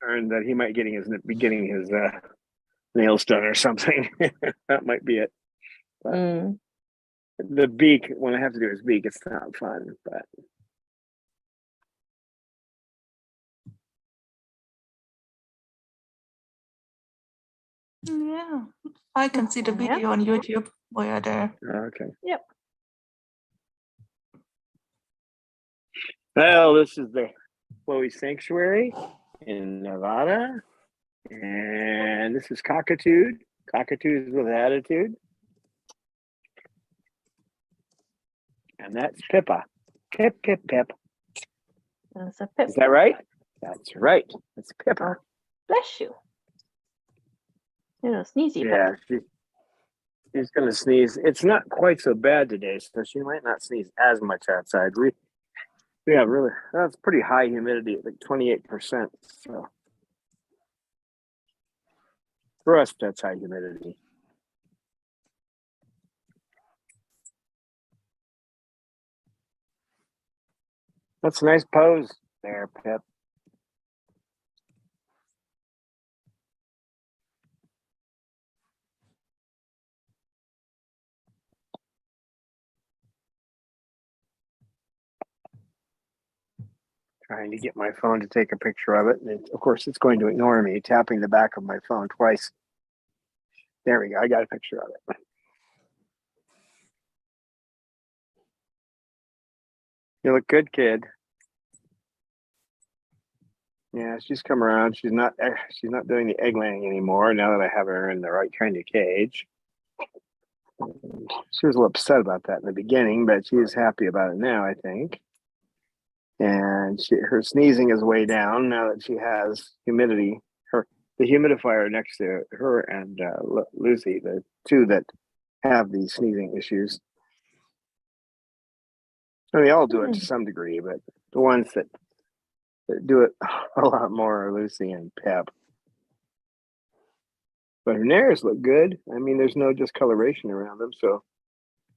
concerned that he might be getting his nails done or something. That might be it. But the beak, when I have to do his beak, it's not fun. But yeah, I can see the video on YouTube while you're there. okay. Yep. Well, this is the Chloe Sanctuary in Nevada. And this is Cockatoo. Cockatoos with attitude. And that's Pippa. Pip, pip, pip. That's a pip. Is that right? That's right. That's Pippa. Bless you. You're a sneezy Yeah, she's going to sneeze. It's not quite so bad today, so she might not sneeze as much outside. Yeah, really, that's pretty high humidity, like 28%. So for us, that's high humidity. That's a nice pose there, Pip. Trying to get my phone to take a picture of it. And of course, it's going to ignore me, tapping the back of my phone twice. There we go. I got a picture of it. You look good, kid. Yeah, she's come around. She's not doing the egg laying anymore now that I have her in the right kind of cage. She was a little upset about that in the beginning, but she is happy about it now, I think. And her sneezing is way down now that she has humidity. The humidifier next to her and Lucy, the two that have these sneezing issues. And they all do it to some degree, but the ones that do it a lot more are Lucy and Pep. But her nares look good. I mean, there's no discoloration around them, so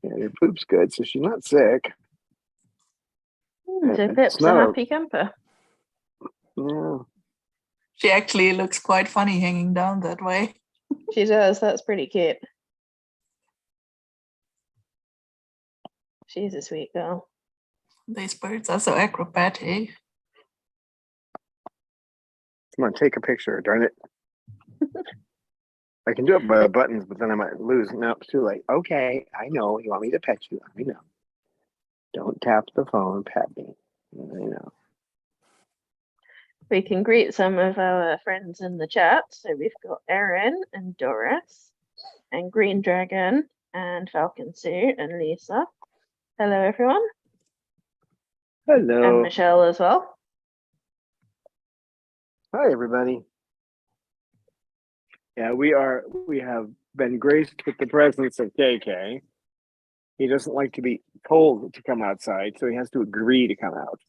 yeah, her poop's good. So she's not sick. So Pip's a happy camper. Yeah. She actually looks quite funny hanging down that way. She does. That's pretty cute. She's a sweet girl. These birds are so acrobatic. Come on, take a picture, darn it. I can do it by the buttons, but then I might lose. No, it's too late. Okay, I know. You want me to pet you. I know. Don't tap the phone, pet me. I know. We can greet some of our friends in the chat. So we've got Erin and Doris and Green Dragon and Falcon Sue and Lisa. Hello, everyone. Hello. And Michelle as well. Hi, everybody. Yeah, we have been graced with the presence of KK. He doesn't like to be told to come outside, so he has to agree to come out.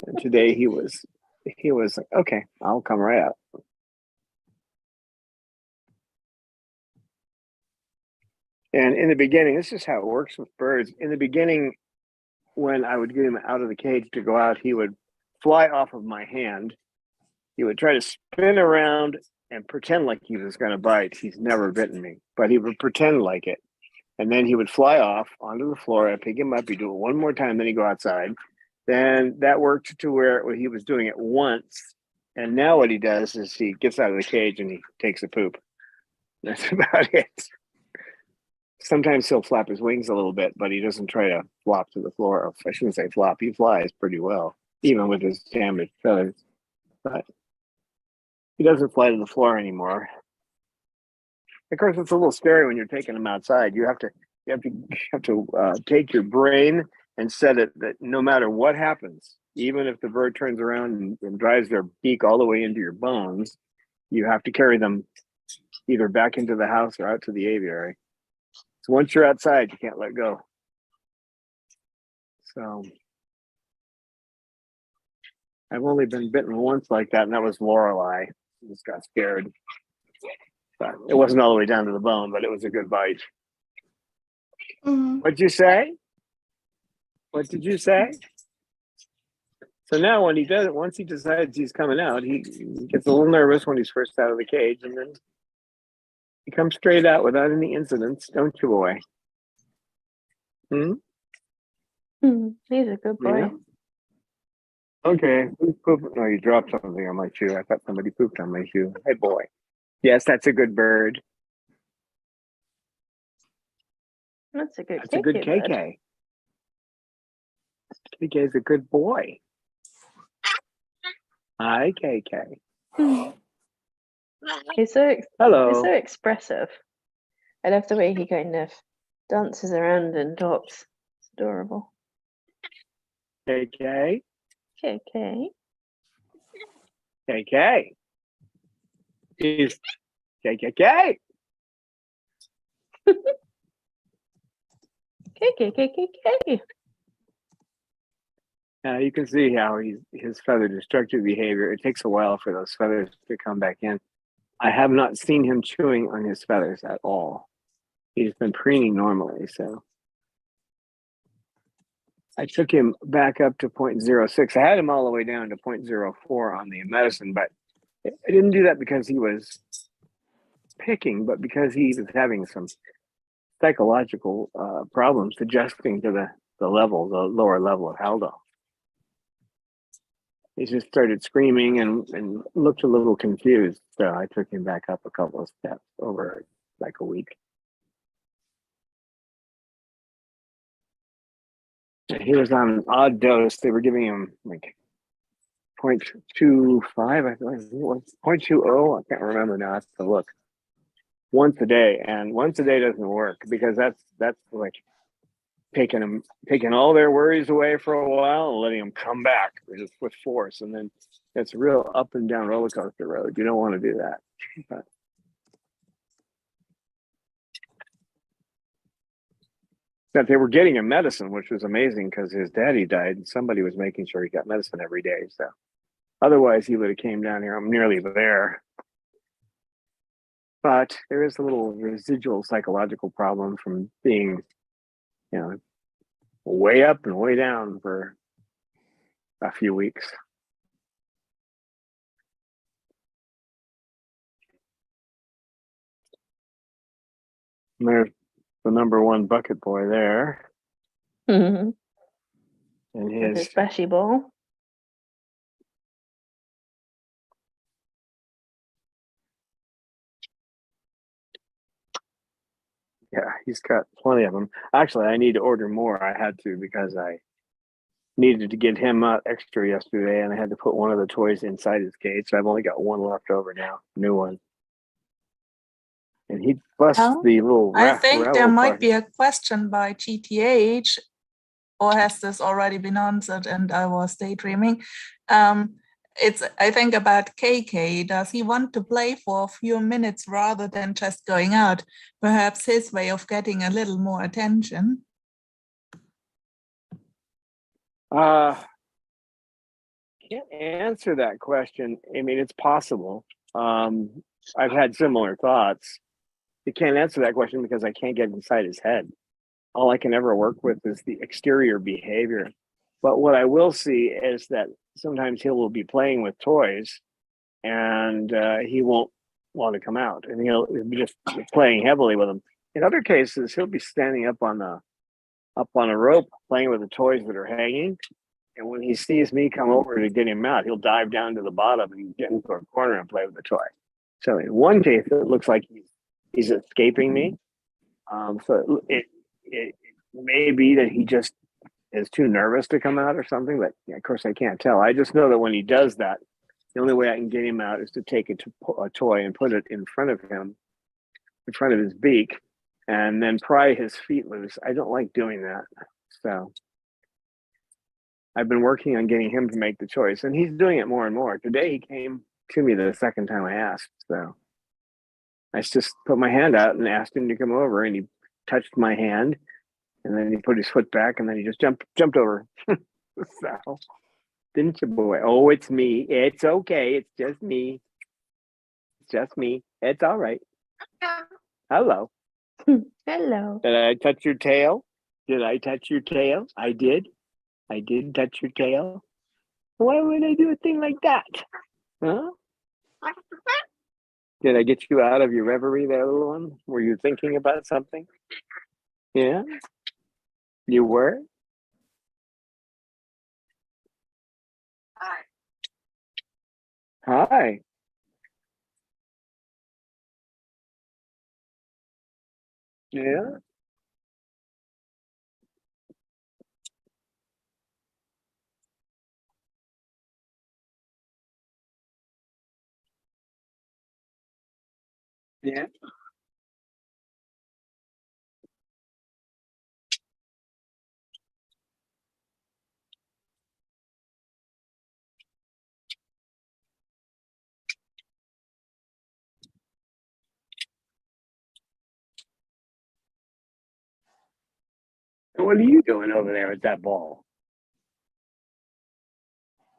And today he was like, okay, I'll come right out. And in the beginning, this is how it works with birds. In the beginning, when I would get him out of the cage to go out, he would fly off of my hand. He would try to spin around and pretend like he was going to bite. He's never bitten me, but he would pretend like it. And then he would fly off onto the floor. I'd pick him up. He'd do it one more time. Then he'd go outside. Then that worked to where he was doing it once. And now what he does is he gets out of the cage and he takes a poop. That's about it. Sometimes he'll flap his wings a little bit, but he doesn't try to flop to the floor. I shouldn't say flop. He flies pretty well, even with his damaged feathers. But he doesn't fly to the floor anymore. Of course, it's a little scary when you're taking him outside. You have to take your brain and set it that no matter what happens, even if the bird turns around and drives their beak all the way into your bones, you have to carry them either back into the house or out to the aviary. So once you're outside, you can't let go. So I've only been bitten once like that, and that was Lorelei. She just got scared. But it wasn't all the way down to the bone, but it was a good bite. Mm-hmm. What'd you say? What did you say? So now when he does it, once he decides he's coming out, he gets a little nervous when he's first out of the cage, and then he comes straight out without any incidents, don't you, boy? Hmm? He's a good boy. Yeah. Okay. Who's pooping? No, you dropped something on my shoe. I thought somebody pooped on my shoe. Hey, boy. Yes, that's a good bird. That's a good That's a good KK bird. KK. KK is a good boy. Hi, KK. He's so Hello. expressive. I love the way he kind of dances around and talks. It's adorable. KK. KK. KK. Is KKK. KK. You can see how his feather destructive behavior. It takes a while for those feathers to come back in. I have not seen him chewing on his feathers at all. He's been preening normally, so. I took him back up to 0.06. I had him all the way down to 0.04 on the medicine, but I didn't do that because he was picking, but because he was having some psychological problems adjusting to the lower level of Haldol. He just started screaming and looked a little confused. So I took him back up a couple of steps over like a week. He was on an odd dose. They were giving him like 0.25, I think it was 0.20. I can't remember now. I have to look. Once a day, and once a day doesn't work because that's like taking all their worries away for a while and letting them come back with force, and then it's a real up and down roller coaster road. You don't want to do that. But that they were getting him medicine, which was amazing because his daddy died and somebody was making sure he got medicine every day. So otherwise he would have came down here. I'm nearly there. But there is a little residual psychological problem from being, way up and way down for a few weeks. And there's the number one bucket boy there. Mm-hmm. And His bashy ball. Yeah, he's got plenty of them. Actually, I need to order more. I had to because I needed to get him out extra yesterday, and I had to put one of the toys inside his cage. So I've only got one left over now, new one. And he busts the little I think there might part. be a question by GTH, or has this already been answered and I was daydreaming? It's, I think, about KK. Does he want to play for a few minutes rather than just going out? Perhaps his way of getting a little more attention. Can't answer that question. I mean, it's possible. I've had similar thoughts. You can't answer that question because I can't get inside his head. All I can ever work with is the exterior behavior. But what I will see is that sometimes he will be playing with toys and he won't want to come out, and he'll be just playing heavily with them. In other cases, he'll be standing up on a rope playing with the toys that are hanging. And when he sees me come over to get him out, he'll dive down to the bottom and get into a corner and play with the toy. So in one case, it looks like he's escaping me. So it may be that he just is too nervous to come out or something, but of course I can't tell. I just know that when he does that, the only way I can get him out is to take a toy and put it in front of him, in front of his beak, and then pry his feet loose. I don't like doing that. So I've been working on getting him to make the choice, and he's doing it more and more. Today he came to me the second time I asked. So I just put my hand out and asked him to come over, and he touched my hand, and then he put his foot back, and then he just jumped over. So, didn't you, boy? Oh, it's me. It's okay. It's just me. It's just me. It's all right. Hello. Hello. Did I touch your tail? Did I touch your tail? I did. I did touch your tail. Why would I do a thing like that? Huh? Did I get you out of your reverie there, little one? Were you thinking about something? Yeah? You were? Hi. Yeah? Yeah? What are you doing over there with that ball?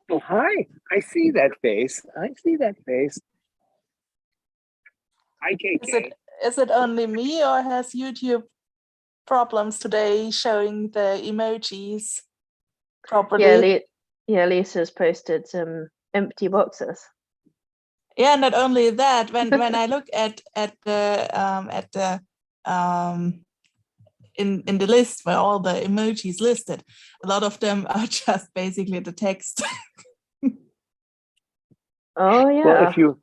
Oh, hi. I see that face. I see that face. Hi, KK. Is it only me, or has YouTube problems today showing the emojis properly? Yeah, Lisa's posted some empty boxes. Yeah, not only that, when I look at the in the list where all the emojis listed, a lot of them are just basically the text. Oh yeah. Well,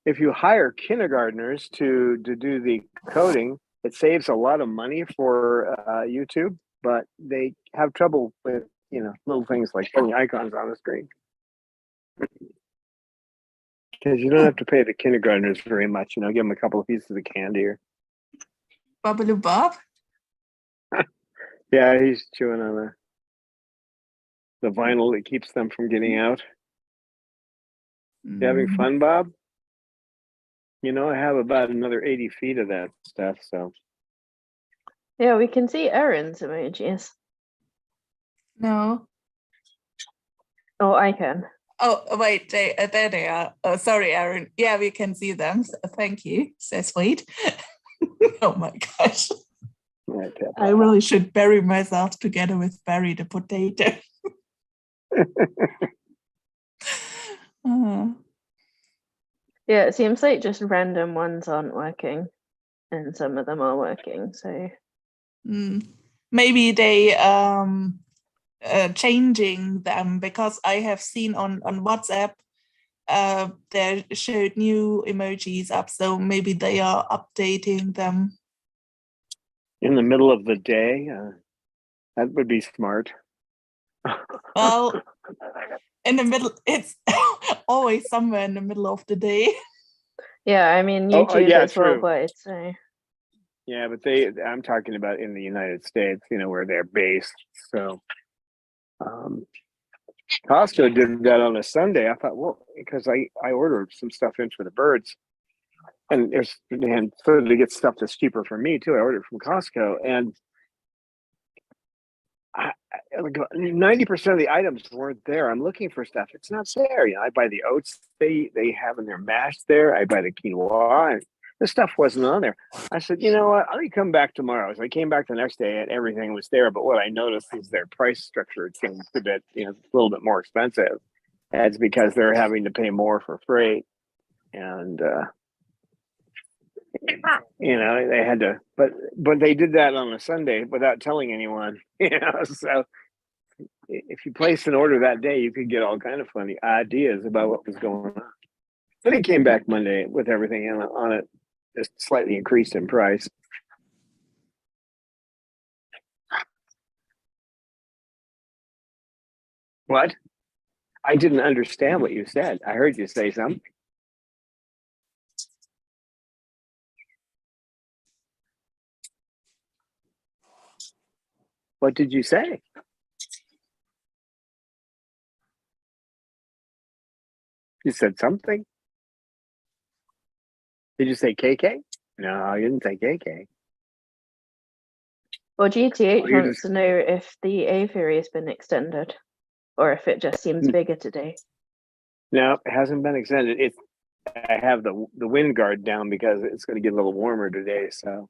if you hire kindergartners to do the coding, it saves a lot of money for YouTube, but they have trouble with little things like putting icons on the screen because you don't have to pay the kindergartners very much. Give them a couple of pieces of candy or. Bubbaloo Bob. Yeah, he's chewing on the vinyl that keeps them from getting out. You having fun, Bob? I have about another 80 feet of that stuff, so. Yeah, we can see Erin's emojis. No. Oh, I can. Oh, wait, there they are. Oh, sorry, Erin. Yeah, we can see them. Thank you. So sweet. Oh my gosh. I really should bury myself together with Barry the potato. Oh. Yeah, it seems like just random ones aren't working, and some of them are working. So maybe they changing them, because I have seen on WhatsApp they showed new emojis up, so maybe they are updating them in the middle of the day. That would be smart. Well, in the middle, it's always somewhere in the middle of the day. Yeah, I mean YouTube yeah, is true. worldwide, so. Yeah, but I'm talking about in the United States, where they're based. So Costco did that on a Sunday. I thought, well, because I ordered some stuff in for the birds, and so to get stuff that's cheaper for me too. I ordered from Costco, and 90% of the items weren't there. I'm looking for stuff. It's not there. I buy the oats they have in their mash there. I buy the quinoa, and the stuff wasn't on there. I said, you know what? Let me come back tomorrow. So I came back the next day and everything was there. But what I noticed is their price structure changed a bit. It's a little bit more expensive. That's because they're having to pay more for freight, and they had to. But they did that on a Sunday without telling anyone. So. If you placed an order that day, you could get all kind of funny ideas about what was going on. But it came back Monday with everything on it, just slightly increased in price. What? I didn't understand what you said. I heard you say something. What did you say? You said something. Did you say KK? No, you didn't say KK. Well, GTH you wants to know if the aviary has been extended, or if it just seems bigger today. No, it hasn't been extended. I have the wind guard down because it's going to get a little warmer today. So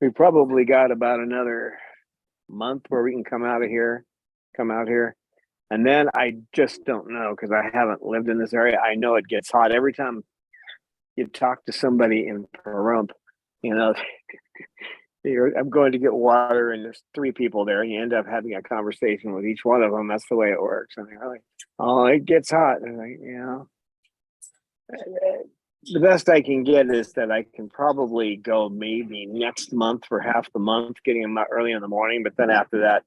we probably got about another month where we can come out here. And then I just don't know because I haven't lived in this area. I know it gets hot every time you talk to somebody in Pahrump. You know, I'm going to get water, and there's 3 people there, and you end up having a conversation with each one of them. That's the way it works. And they're like, "Oh, it gets hot," and like, the best I can get is that I can probably go maybe next month for half the month, getting them out early in the morning. But then after that,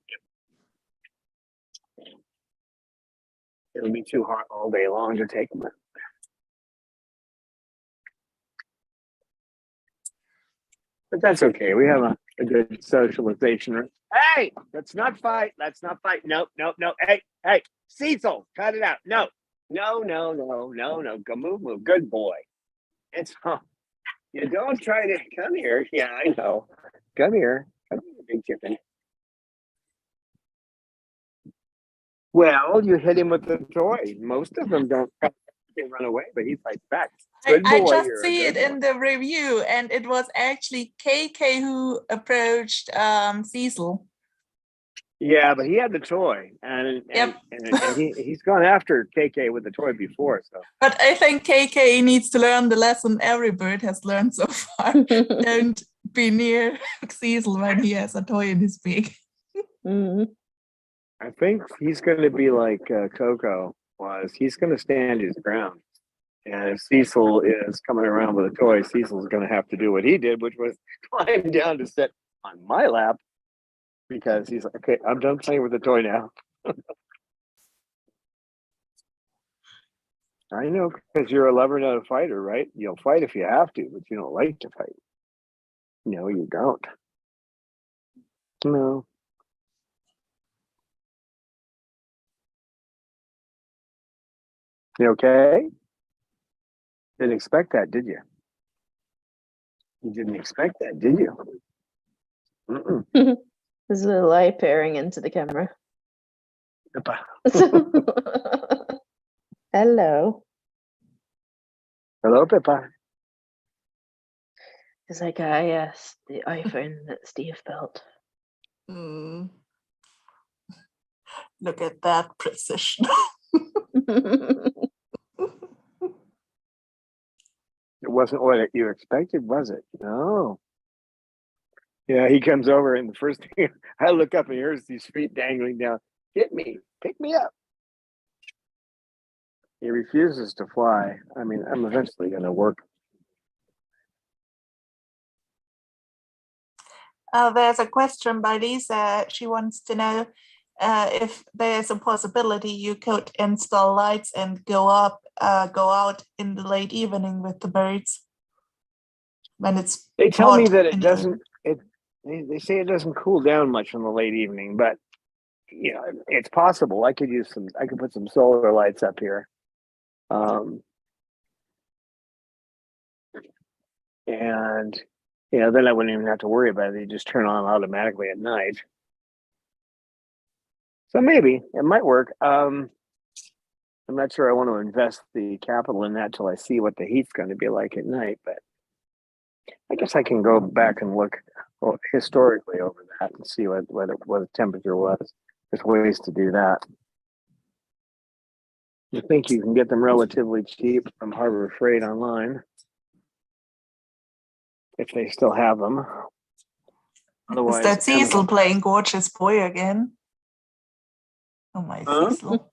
it'll be too hot all day long to take them out. But that's okay. We have a good socialization. Hey, let's not fight. Let's not fight. Nope, nope, no. Hey, Cecil, cut it out. No. Go move. Good boy. It's you don't try to come here. Yeah, I know. Come here, big chicken. Well, you hit him with the toy. Most of them don't. They run away, but he fights back. I just see it in the review, and it was actually KK who approached Cecil. Yeah, but he had the toy, and he's gone after KK with the toy before. So, but I think KK needs to learn the lesson every bird has learned so far. Don't be near Cecil when he has a toy in his beak. I think he's going to be like Coco was. He's going to stand his ground. And if Cecil is coming around with a toy, Cecil's going to have to do what he did, which was climb down to sit on my lap, because he's like, okay, I'm done playing with the toy now. I know, because you're a lover, not a fighter, right? You'll fight if you have to, but you don't like to fight. No, you don't. No. You okay? Didn't expect that, did you? You didn't expect that, did you? There's a little eye peering into the camera. Hello. Hello, Pippa. It's like yes, the iPhone that Steve built. Look at that precision. It wasn't what you expected, was it? No. Yeah, he comes over, and the first thing I look up, and here's these feet dangling down. Get me, pick me up. He refuses to fly. I mean, I'm eventually going to work. There's a question by Lisa. She wants to know if there's a possibility you could install lights and go out in the late evening with the birds when it's. They tell me that it doesn't. They say it doesn't cool down much in the late evening, but you know, it's possible. I could put some solar lights up here, and you know, then I wouldn't even have to worry about it. They just turn on automatically at night. So maybe it might work. I'm not sure I want to invest the capital in that till I see what the heat's going to be like at night, but I guess I can go back and look historically over that and see what the temperature was. There's ways to do that. You think you can get them relatively cheap from Harbor Freight online, if they still have them. Otherwise, is that Cecil playing Gorgeous Boy again? Oh my Cecil.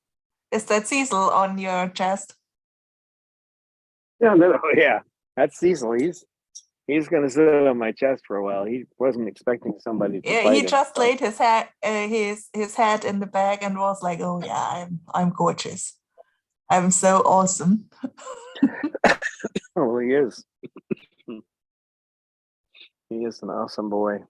Is that Cecil on your chest? Yeah, that's Cecil. He's going to sit on my chest for a while. He wasn't expecting somebody to fight he him. just laid his head in the bag and was like, "Oh yeah, I'm gorgeous. I'm so awesome." Oh, he is. He is an awesome boy.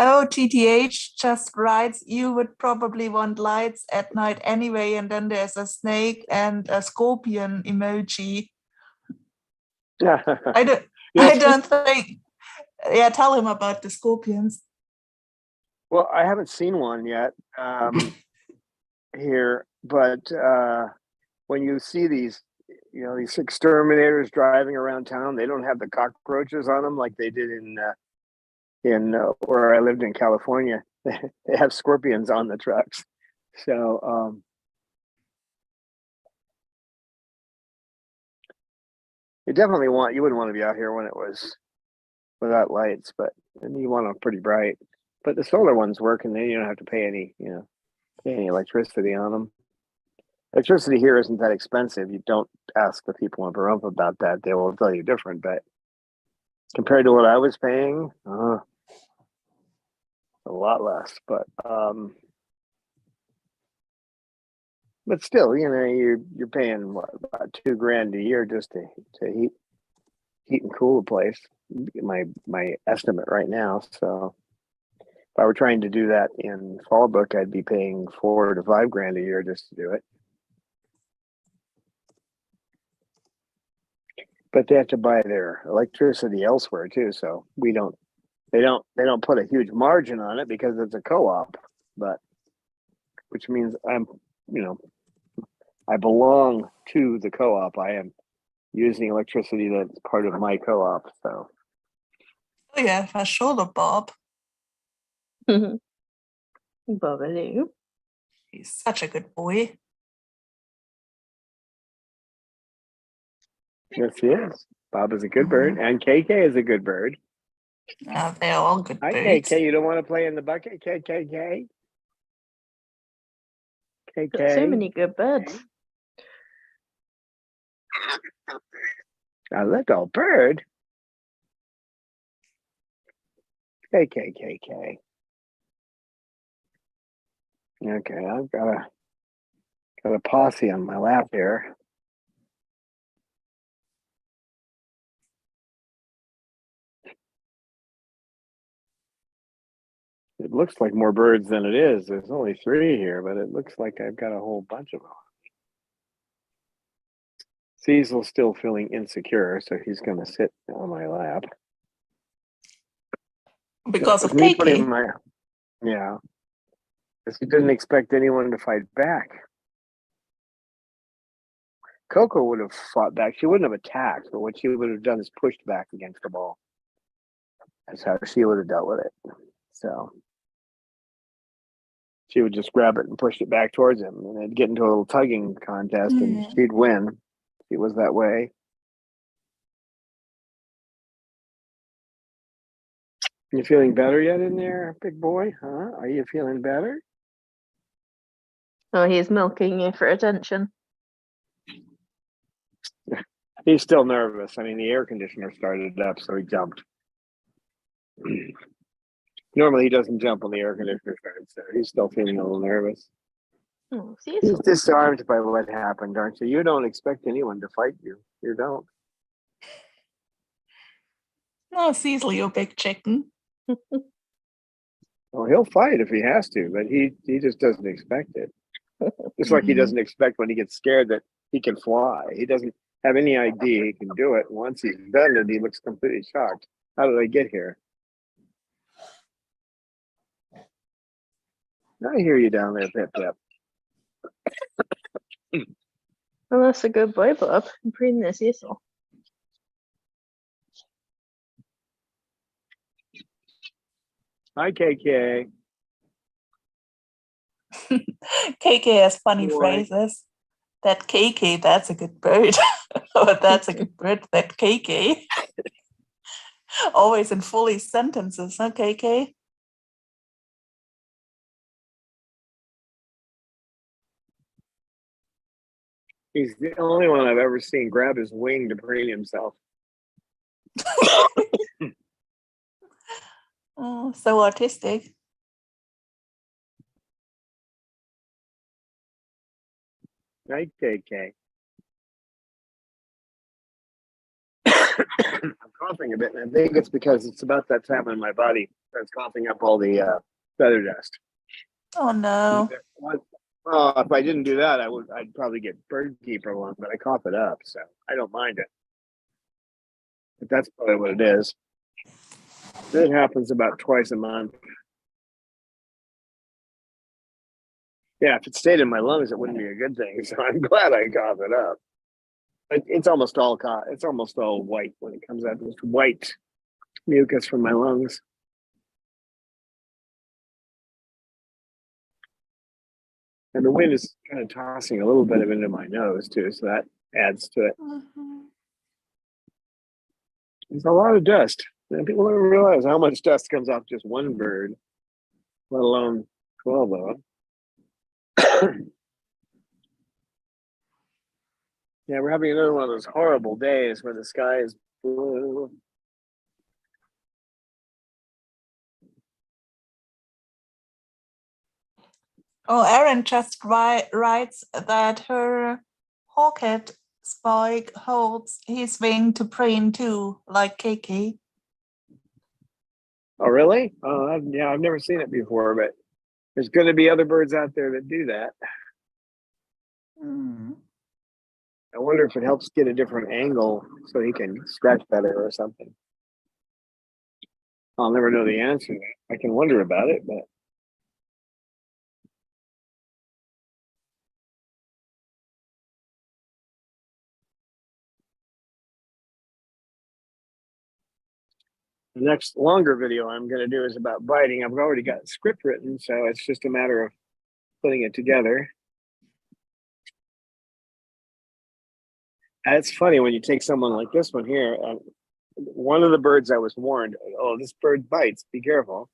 Oh, TTH just writes, you would probably want lights at night anyway, and then there's a snake and a scorpion emoji. I don't think. Yeah, tell him about the scorpions. Well, I haven't seen one yet here, but when you see these, you know, these exterminators driving around town, they don't have the cockroaches on them like they did in where I lived in California. they have scorpions on the trucks. So you wouldn't want to be out here when it was without lights, but and you want them pretty bright. But the solar ones work, and then you don't have to pay any electricity on them. Electricity here isn't that expensive. You don't ask the people in Pahrump about that; they will tell you different. But compared to what I was paying, a lot less. But still, you're paying what, about $2,000 a year just to heat and cool the place. My estimate right now. So if I were trying to do that in Fallbrook, I'd be paying $4,000 to $5,000 a year just to do it. But they have to buy their electricity elsewhere too. So they don't put a huge margin on it because it's a co-op, which means I belong to the co-op. I am using electricity that's part of my co-op. So Oh yeah, for sure, Bob. Bobbaloo. He's such a good boy. yes, he is. Bob is a good bird, and KK is a good bird. They're all good Hi, birds. KK. You don't want to play in the bucket, KK? Got so many good birds. A little bird. KK. Okay, I've got a posse on my lap here. It looks like more birds than it is. There's only 3 here, but it looks like I've got a whole bunch of them. Cecil's still feeling insecure, so he's going to sit on my lap. Because of me KK. putting yeah, because he didn't expect anyone to fight back. Coco would have fought back. She wouldn't have attacked, but what she would have done is pushed back against the ball. That's how she would have dealt with it. So she would just grab it and push it back towards him, and they'd get into a little tugging contest, and she'd win. She was that way. You feeling better yet in there, big boy? Huh? Are you feeling better? Oh, he's milking you for attention. He's still nervous. I mean, the air conditioner started up, so he jumped. Normally, he doesn't jump when the air conditioner starts, so he's still feeling a little nervous. Oh, He's disarmed by what happened, aren't you? You don't expect anyone to fight you. You don't. Oh, Cecil, you big chicken. Well, he'll fight if he has to, but he just doesn't expect it. Just like he doesn't expect when he gets scared that he can fly. He doesn't have any idea he can do it. Once he's done it, he looks completely shocked. How did I get here? I hear you down there, Pip Pip. Well, that's a good boy, Bob. I'm breeding this Cecil. Hi, KK. KK has funny Boy. phrases. That KK, that's a good bird. Or that's a good bird, that KK. Always in fully sentences, huh, KK? He's the only one I've ever seen grab his wing to preen himself. Oh, so artistic. Hi, KK. I'm coughing a bit, and I think it's because it's about that time when my body starts coughing up all the feather dust. Oh no. If I didn't do that, I'd probably get bird keeper one, but I cough it up, so I don't mind it. But that's probably what it is. It happens about twice a month. Yeah, if it stayed in my lungs, it wouldn't be a good thing. So I'm glad I cough it up. But it's almost all white when it comes out. This white mucus from my lungs. And the wind is kind of tossing a little bit of it into my nose too, so that adds to it. Mhm. There's a lot of dust. And people don't realize how much dust comes off just one bird, let alone 12 of them. Yeah, we're having another one of those horrible days where the sky is blue. Oh, Erin just writes that her pocket spike holds his wing to preen too, like KK. Oh, really? Oh, I've never seen it before, but there's going to be other birds out there that do that. Mm. I wonder if it helps get a different angle so he can scratch better or something. I'll never know the answer to that. I can wonder about it, but the next longer video I'm going to do is about biting. I've already got script written, so it's just a matter of putting it together. And it's funny when you take someone like this one here. One of the birds I was warned, oh, this bird bites, be careful.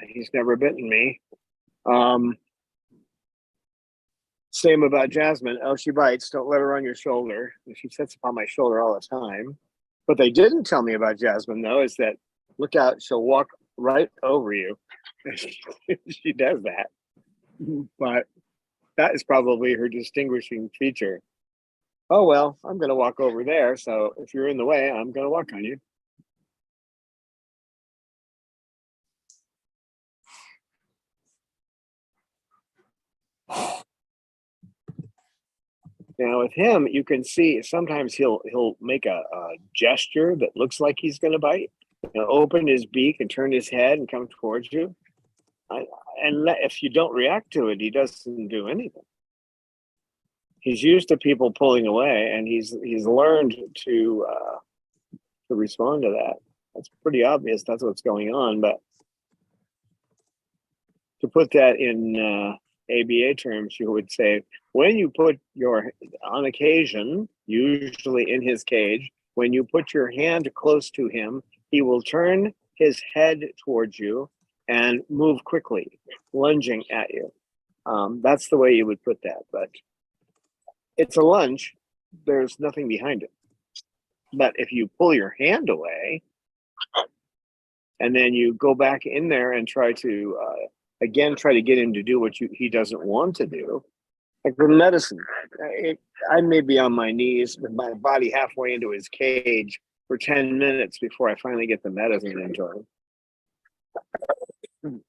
He's never bitten me. Same about Jasmine. Oh, she bites. Don't let her on your shoulder. And she sits upon my shoulder all the time. What they didn't tell me about Jasmine, though, is that look out, she'll walk right over you. She does that. But that is probably her distinguishing feature. Oh, well, I'm going to walk over there. So if you're in the way, I'm going to walk on you. Now with him, you can see sometimes he'll make a gesture that looks like he's going to bite. Open his beak and turn his head and come towards you. And if you don't react to it, he doesn't do anything. He's used to people pulling away, and he's learned to respond to that. That's pretty obvious. That's what's going on. But to put that in ABA terms, you would say when you put on occasion, usually in his cage, when you put your hand close to him, he will turn his head towards you and move quickly, lunging at you. That's the way you would put that, but it's a lunge. There's nothing behind it. But if you pull your hand away and then you go back in there and try to get him to do what he doesn't want to do, like with medicine, I may be on my knees with my body halfway into his cage for 10 minutes before I finally get the medicine into him.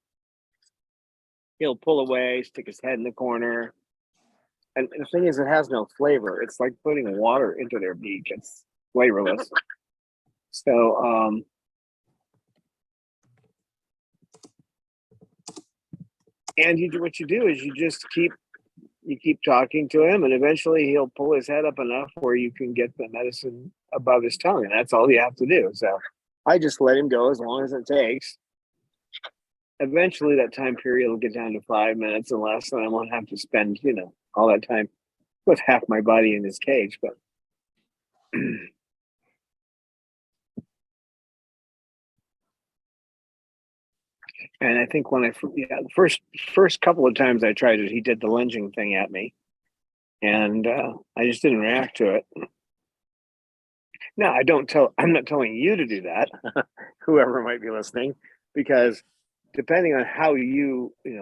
He'll pull away, stick his head in the corner. And the thing is, it has no flavor. It's like putting water into their beak. It's flavorless. So, and what you do is you just keep talking to him, and eventually he'll pull his head up enough where you can get the medicine above his tongue, and that's all you have to do. So I just let him go as long as it takes. Eventually that time period will get down to 5 minutes and less, and I won't have to spend, all that time with half my body in his cage. But and I think when the first couple of times I tried it, he did the lunging thing at me, and I just didn't react to it. Now I'm not telling you to do that, whoever might be listening, because depending on how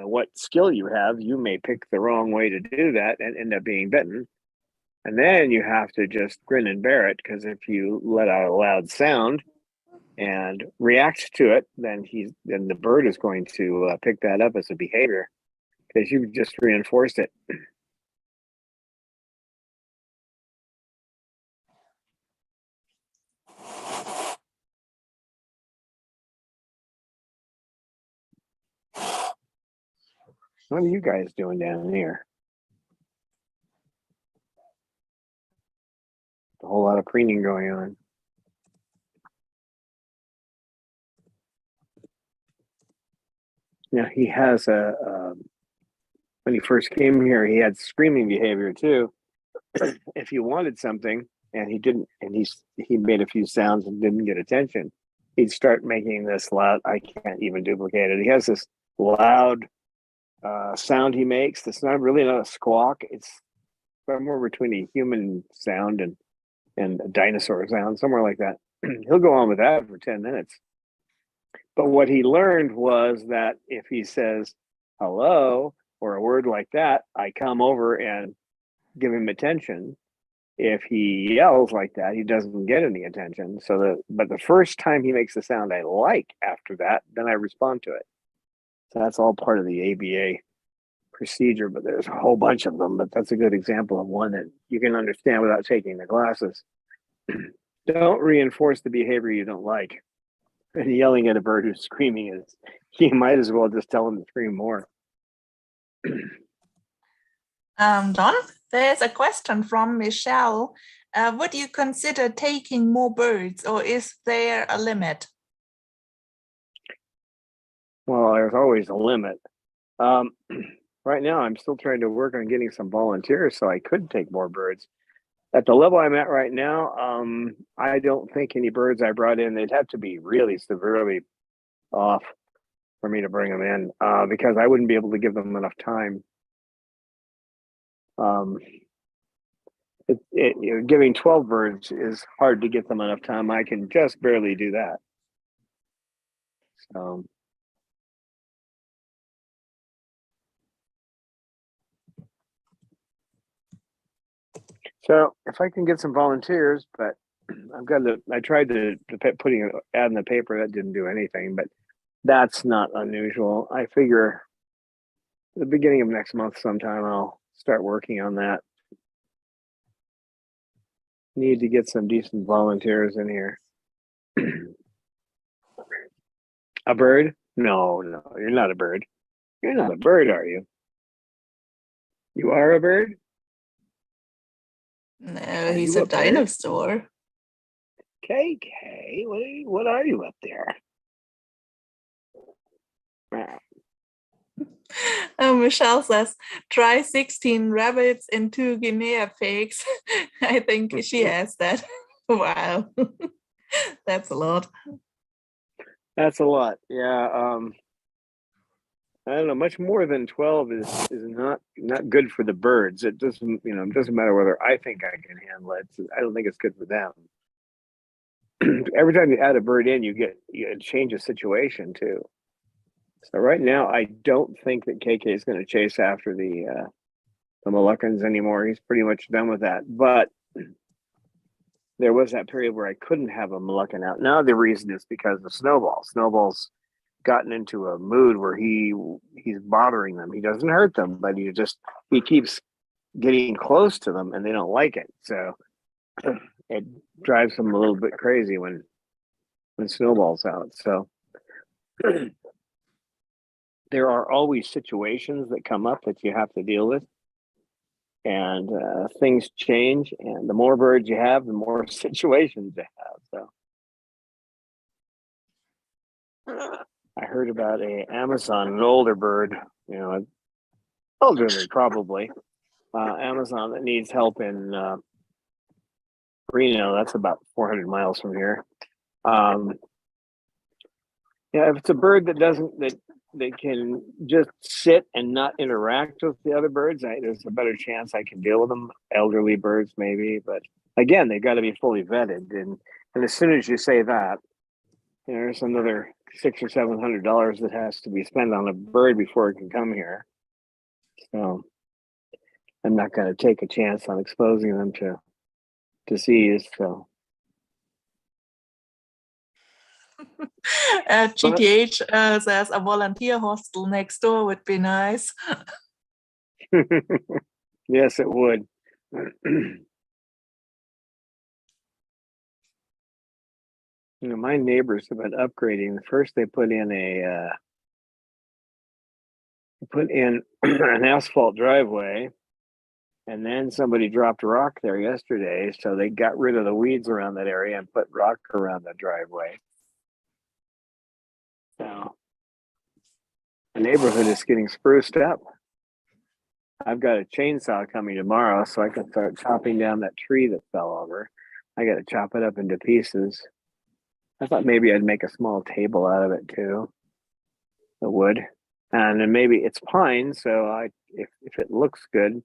what skill you have, you may pick the wrong way to do that and end up being bitten. And then you have to just grin and bear it, because if you let out a loud sound and react to it, then the bird is going to pick that up as a behavior, because you've just reinforced it. What are you guys doing down here? A whole lot of preening going on. Yeah, he has a when he first came here, he had screaming behavior too. If you wanted something and he didn't, and he made a few sounds and didn't get attention, he'd start making this loud. I can't even duplicate it. He has this loud sound he makes. That's not a squawk. It's somewhere between a human sound and a dinosaur sound, somewhere like that. He'll go on with that for 10 minutes. But what he learned was that if he says hello or a word like that, I come over and give him attention. If he yells like that, he doesn't get any attention. But the first time he makes a sound I like after that, then I respond to it. So that's all part of the ABA procedure, but there's a whole bunch of them. But that's a good example of one that you can understand without taking the classes. Don't reinforce the behavior you don't like. And yelling at a bird who's screaming is, you might as well just tell him to scream more. Don, there's a question from Michelle. Would you consider taking more birds, or is there a limit? Well, there's always a limit. Right now, I'm still trying to work on getting some volunteers so I could take more birds. At the level I'm at right now, I don't think any birds I brought in, they'd have to be really severely off for me to bring them in, because I wouldn't be able to give them enough time. Giving 12 birds is hard to get them enough time. I can just barely do that. So if I can get some volunteers, but I tried to putting an ad in the paper, that didn't do anything, but that's not unusual. I figure the beginning of next month sometime I'll start working on that. Need to get some decent volunteers in here. A bird? No, you're not a bird. You're not a bird, are you? You are a bird? No, he's a dinosaur. KK, what are you up there? Michelle says, try 16 rabbits and 2 Guinea pigs. I think she has that. Wow. That's a lot. That's a lot. Yeah. I don't know. Much more than 12 is not good for the birds. It doesn't matter whether I think I can handle it. I don't think it's good for them. Every time you add a bird in, you change a situation too. So right now, I don't think that KK is going to chase after the Moluccans anymore. He's pretty much done with that. But there was that period where I couldn't have a Moluccan out. Now the reason is because of Snowball. Snowball's gotten into a mood where he's bothering them. He doesn't hurt them, but he keeps getting close to them, and they don't like it. So it drives them a little bit crazy when Snowball's out. So there are always situations that come up that you have to deal with, and things change. And the more birds you have, the more situations you have. So I heard about an older bird, elderly probably, Amazon that needs help in Reno. That's about 400 miles from here. If it's a bird that can just sit and not interact with the other birds, there's a better chance I can deal with them. Elderly birds, maybe, but again, they've got to be fully vetted. And as soon as you say that, there's another $600 or $700 that has to be spent on a bird before it can come here. So I'm not going to take a chance on exposing them to disease. So GTH says a volunteer hostel next door would be nice. Yes, it would. My neighbors have been upgrading. First, they put in an asphalt driveway, and then somebody dropped rock there yesterday, so they got rid of the weeds around that area and put rock around the driveway. So the neighborhood is getting spruced up. I've got a chainsaw coming tomorrow, so I can start chopping down that tree that fell over. I got to chop it up into pieces. I thought maybe I'd make a small table out of it too, the wood, and then maybe it's pine. So if it looks good,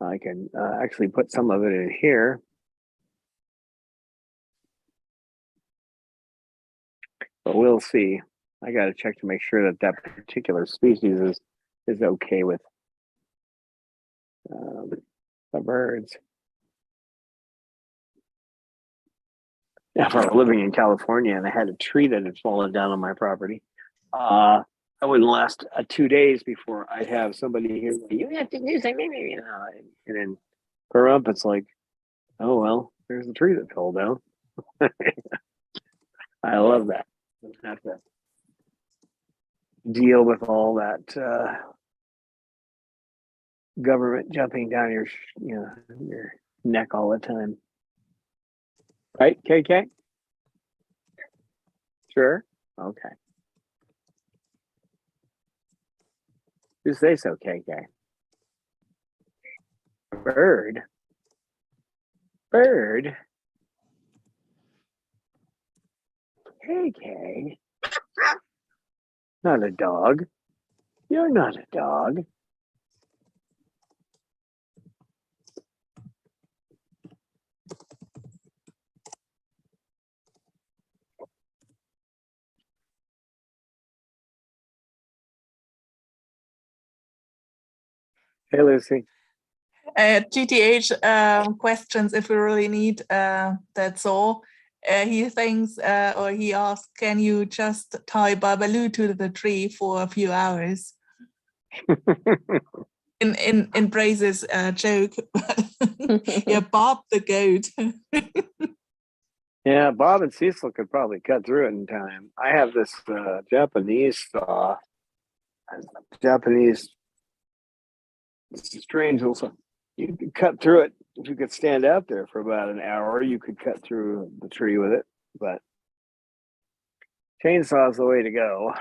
I can actually put some of it in here. But we'll see. I got to check to make sure that that particular species is okay with the birds. Yeah, if I were living in California and I had a tree that had fallen down on my property, I wouldn't last 2 days before I'd have somebody here. You have to do something, you know. And then Pahrump, it's like, oh well, there's the tree that fell down. I love that. Have to deal with all that government jumping down your neck all the time. Right, KK? Sure. Okay. You say so, KK. Bird. KK. Not a dog. You're not a dog. Hey, Lucy. GTH questions if we really need that's all. He thinks or he asks, can you just tie Babalu to the tree for a few hours? in Brace's joke. Yeah, Bob the goat. Yeah, Bob and Cecil could probably cut through it in time. I have this Japanese saw. Japanese, it's strange also. You could cut through it if you could stand out there for about an hour. You could cut through the tree with it, but chainsaw is the way to go.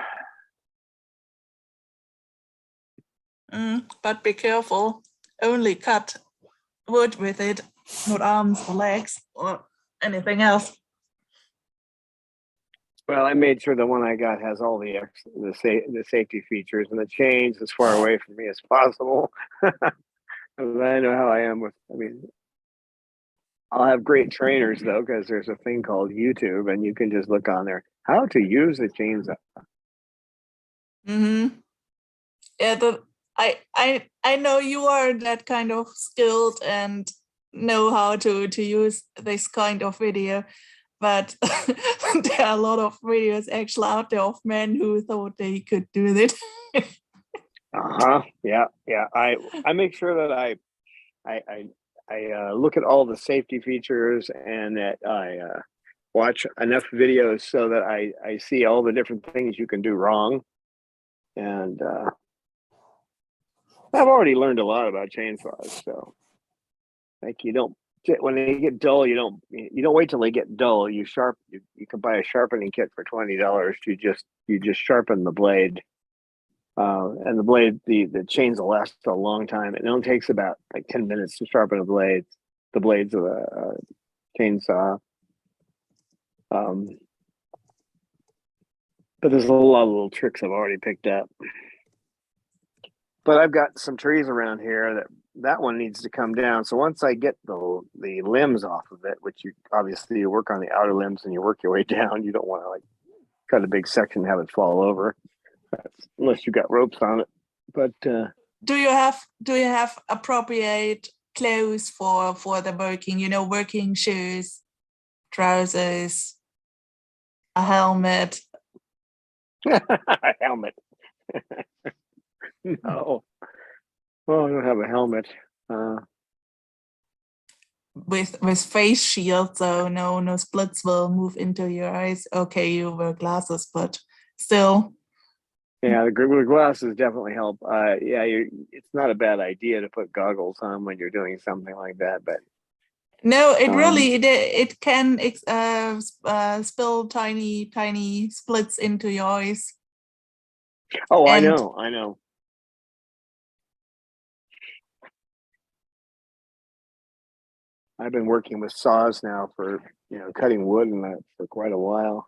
But be careful. Only cut wood with it, not arms or legs or anything else. Well, I made sure the one I got has all the safety features, and the chain's as far away from me as possible. I know how I am with. I mean, I'll have great trainers though, because there's a thing called YouTube, and you can just look on there how to use a chainsaw. Yeah, I know you are that kind of skilled and know how to use this kind of video, but there are a lot of videos actually out there of men who thought they could do it. Yeah. I make sure that I look at all the safety features and that I watch enough videos so that I see all the different things you can do wrong. And I've already learned a lot about chainsaws. So, like, when they get dull, you don't wait till they get dull. You can buy a sharpening kit for $20. You just sharpen the blade. And the blade, the chains will last a long time. It only takes about like 10 minutes to sharpen the blades of a chainsaw. But there's a lot of little tricks I've already picked up. But I've got some trees around here that one needs to come down. So once I get the limbs off of it, which you work on the outer limbs and you work your way down, you don't want to like cut a big section and have it fall over. Unless you got ropes on it. But do you have appropriate clothes for the working? Working shoes, trousers, a helmet. A helmet. No. Well, I don't have a helmet. With face shield, so no splits will move into your eyes. Okay, you wear glasses, but still. Yeah, the glasses definitely help. It's not a bad idea to put goggles on when you're doing something like that, but no, it really it can spill tiny splits into your eyes. Oh, I know. I've been working with saws now for, cutting wood and that for quite a while.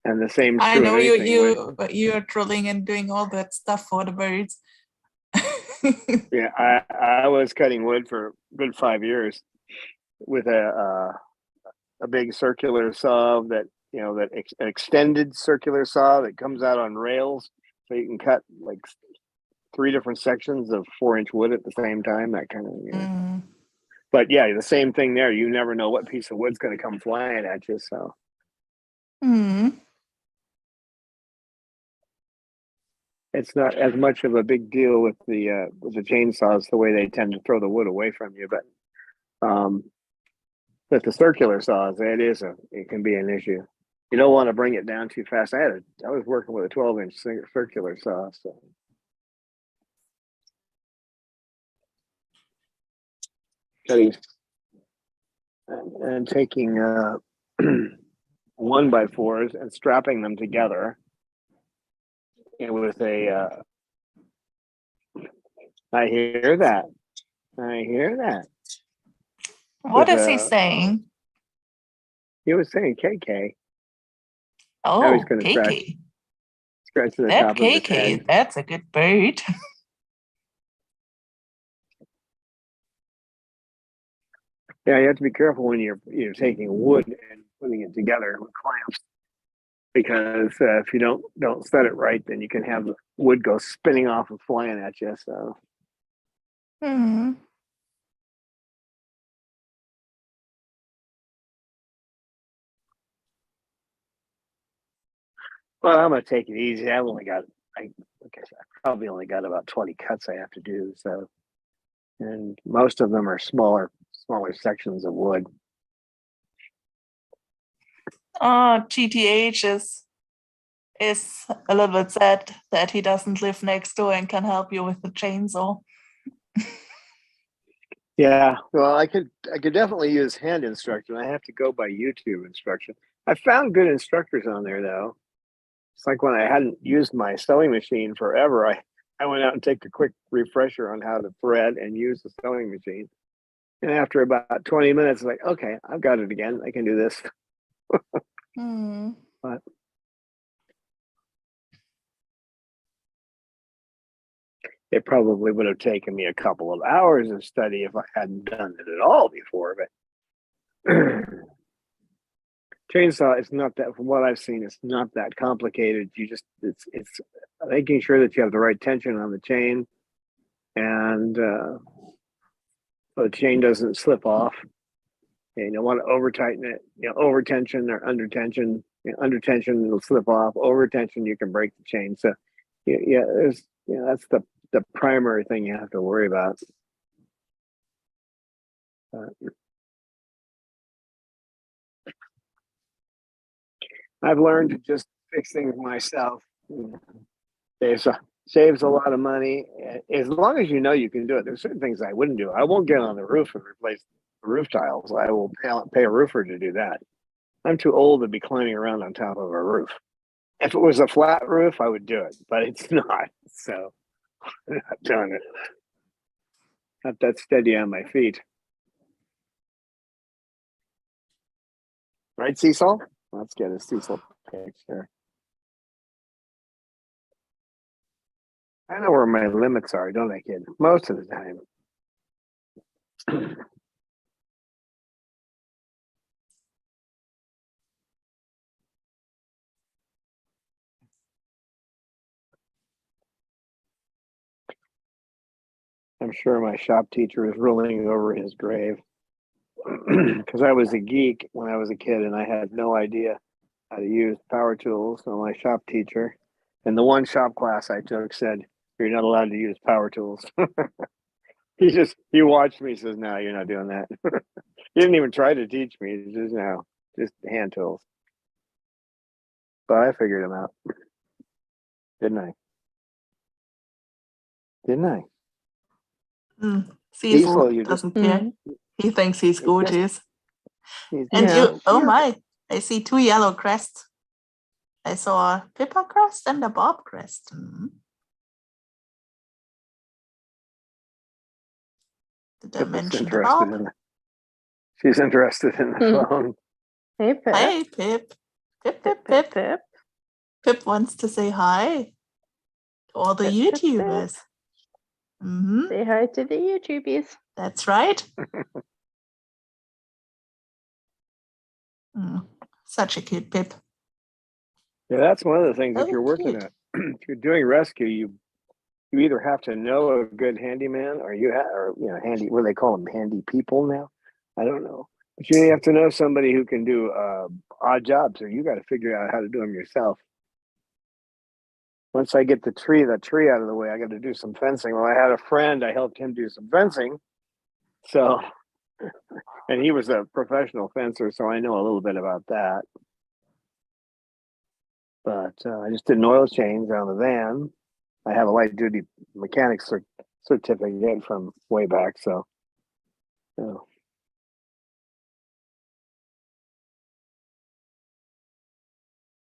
And the same is I true know of you anything. you're drilling and doing all that stuff for the birds. Yeah, I was cutting wood for a good 5 years with a big circular saw that an extended circular saw that comes out on rails, so you can cut like 3 different sections of 4-inch wood at the same time. That kind of. Mm. But yeah, the same thing there. You never know what piece of wood's going to come flying at you. So Mm. it's not as much of a big deal with the chainsaws, the way they tend to throw the wood away from you. But with the circular saws, it can be an issue. You don't want to bring it down too fast. I was working with a 12-inch circular saw, so. Cutting and taking 1x4s and strapping them together, and with a I hear that. What With is he saying? He was saying KK. Now Oh, he's going to KK. scratch to the That top of his KK, head. that's a good bird. Yeah, you have to be careful when you're taking wood and putting it together with clamps, because if you don't set it right, then you can have the wood go spinning off and flying at you. So Hmm. well, I'm gonna take it easy. I've only got like I said, I probably only got about 20 cuts I have to do. So, and most of them are smaller sections of wood. GTH is a little bit sad that he doesn't live next door and can help you with the chainsaw. Yeah, well, I could definitely use hand instruction. I have to go by YouTube instruction. I found good instructors on there though. It's like when I hadn't used my sewing machine forever, I went out and take a quick refresher on how to thread and use the sewing machine. And after about 20 minutes, like, okay, I've got it again. I can do this. Hmm. But it probably would have taken me a couple of hours of study if I hadn't done it at all before. But chainsaw is not that, from what I've seen, it's not that complicated. It's making sure that you have the right tension on the chain, and so the chain doesn't slip off. And you don't want to over tighten it. Over tension or under tension. Under tension it'll slip off. Over tension you can break the chain. So yeah, that's the primary thing you have to worry about. I've learned to just fix things myself. Saves a lot of money, as long as you can do it. There's certain things I wouldn't do. I won't get on the roof and replace the roof tiles. I will pay a roofer to do that. I'm too old to be climbing around on top of a roof. If it was a flat roof, I would do it, but it's not. So I'm not doing it. Not that steady on my feet. Right, Cecil? Let's get a Cecil picture. I know where my limits are, don't I, kid? Most of the time. I'm sure my shop teacher is rolling over his grave, because I was a geek when I was a kid and I had no idea how to use power tools. So my shop teacher, and the one shop class I took, said, "You're not allowed to use power tools." He watched me, says, "No, you're not doing that." He didn't even try to teach me. He says, "No, just hand tools." But I figured him out, didn't I? Didn't I? Cecil you just doesn't care. He thinks he's gorgeous. And Yeah. oh my, I see 2 yellow crests. I saw a Pippa crest and a Bob crest. Did I Pippa's mention the interested Bob? She's interested in the phone. Hey, Pip. Hi, Pip. Pip, Pip, Pip. Pip. Pip wants to say hi to all the Pip, Pip, Pip. YouTubers. Mm-hmm. Say hi to the YouTubies. That's right. Such a cute Pip. Yeah, that's one of the things. If Oh, you're working cute. at, if you're doing rescue, you either have to know a good handyman, or handy. What do they call them? Handy people now. I don't know, but you have to know somebody who can do odd jobs, or you got to figure out how to do them yourself. Once I get the tree out of the way, I got to do some fencing. Well, I had a friend, I helped him do some fencing. So, and he was a professional fencer, so I know a little bit about that. But I just did an oil change on the van. I have a light duty mechanic certificate from way back. So,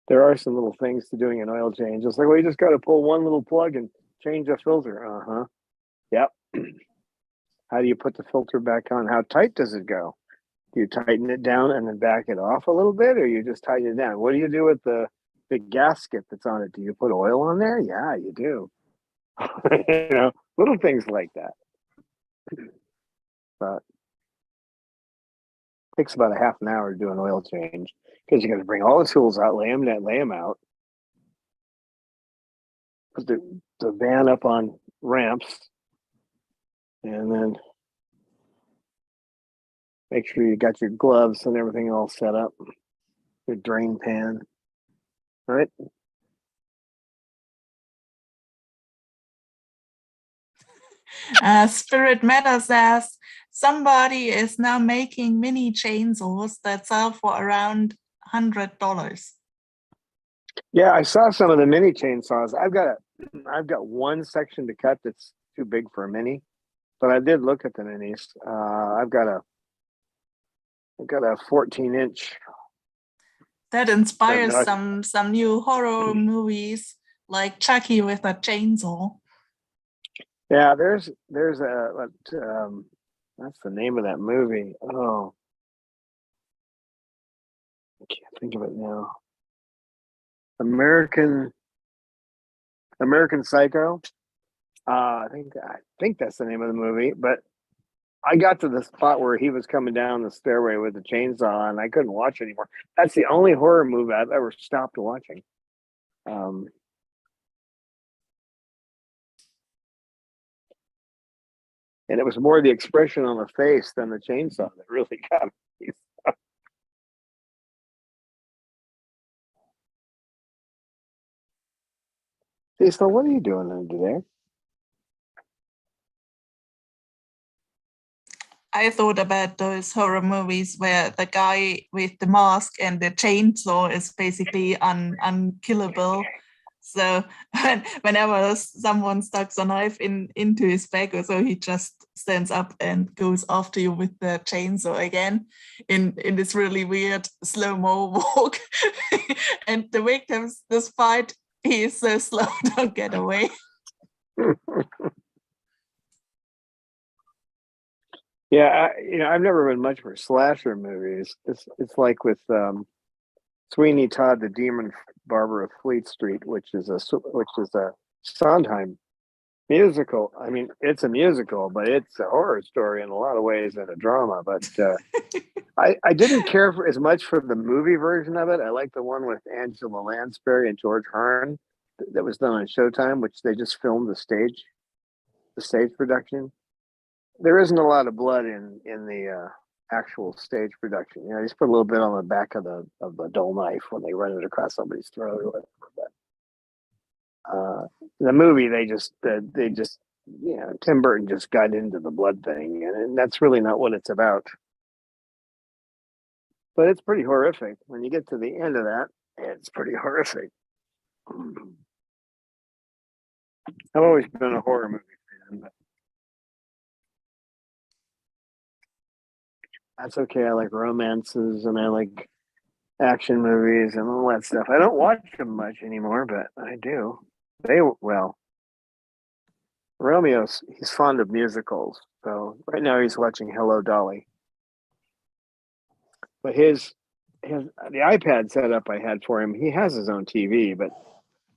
there are some little things to doing an oil change. It's like, well, you just got to pull one little plug and change the filter. Yep. How do you put the filter back on? How tight does it go? Do you tighten it down and then back it off a little bit, or you just tighten it down? What do you do with the gasket that's on it? Do you put oil on there? Yeah, you do. Little things like that. But it takes about a half an hour to do an oil change, because you got to bring all the tools out, lay them out, put the van up on ramps, and then make sure you got your gloves and everything all set up, your drain pan, right? Spirit Matter says somebody is now making mini chainsaws that sell for around $100. Yeah, I saw some of the mini chainsaws. I've got one section to cut that's too big for a mini, but I did look at the minis. I've got a 14-inch. That inspires No, some new horror movies like Chucky with a chainsaw. Yeah, there's that's the name of that movie. Oh, I can't think of it now. American Psycho. I think that's the name of the movie. But I got to the spot where he was coming down the stairway with the chainsaw, and I couldn't watch anymore. That's the only horror movie I've ever stopped watching. And it was more the expression on the face than the chainsaw that really got me. Hey, so what are you doing under there? I thought about those horror movies where the guy with the mask and the chainsaw is basically unkillable. So whenever someone sticks a knife into his back or so, he just stands up and goes after you with the chainsaw again in this really weird slow-mo walk. And the victims, despite he is so slow, don't get away. Yeah, I've never been much for slasher movies. It's like with Sweeney Todd, the Demon Barber of Fleet Street, which is a Sondheim musical. I mean, it's a musical, but it's a horror story in a lot of ways and a drama. But I didn't care for as much for the movie version of it. I like the one with Angela Lansbury and George Hearn that was done on Showtime, which they just filmed the stage production. There isn't a lot of blood in the actual stage production. They just put a little bit on the back of the dull knife when they run it across somebody's throat or whatever. But the movie, they just Tim Burton just got into the blood thing, and that's really not what it's about. But it's pretty horrific when you get to the end of that. It's pretty horrific. I've always been a horror movie fan, but that's okay. I like romances and I like action movies and all that stuff. I don't watch them much anymore, but I do. Romeo's, he's fond of musicals. So right now he's watching Hello, Dolly. but the iPad setup I had for him, he has his own TV, but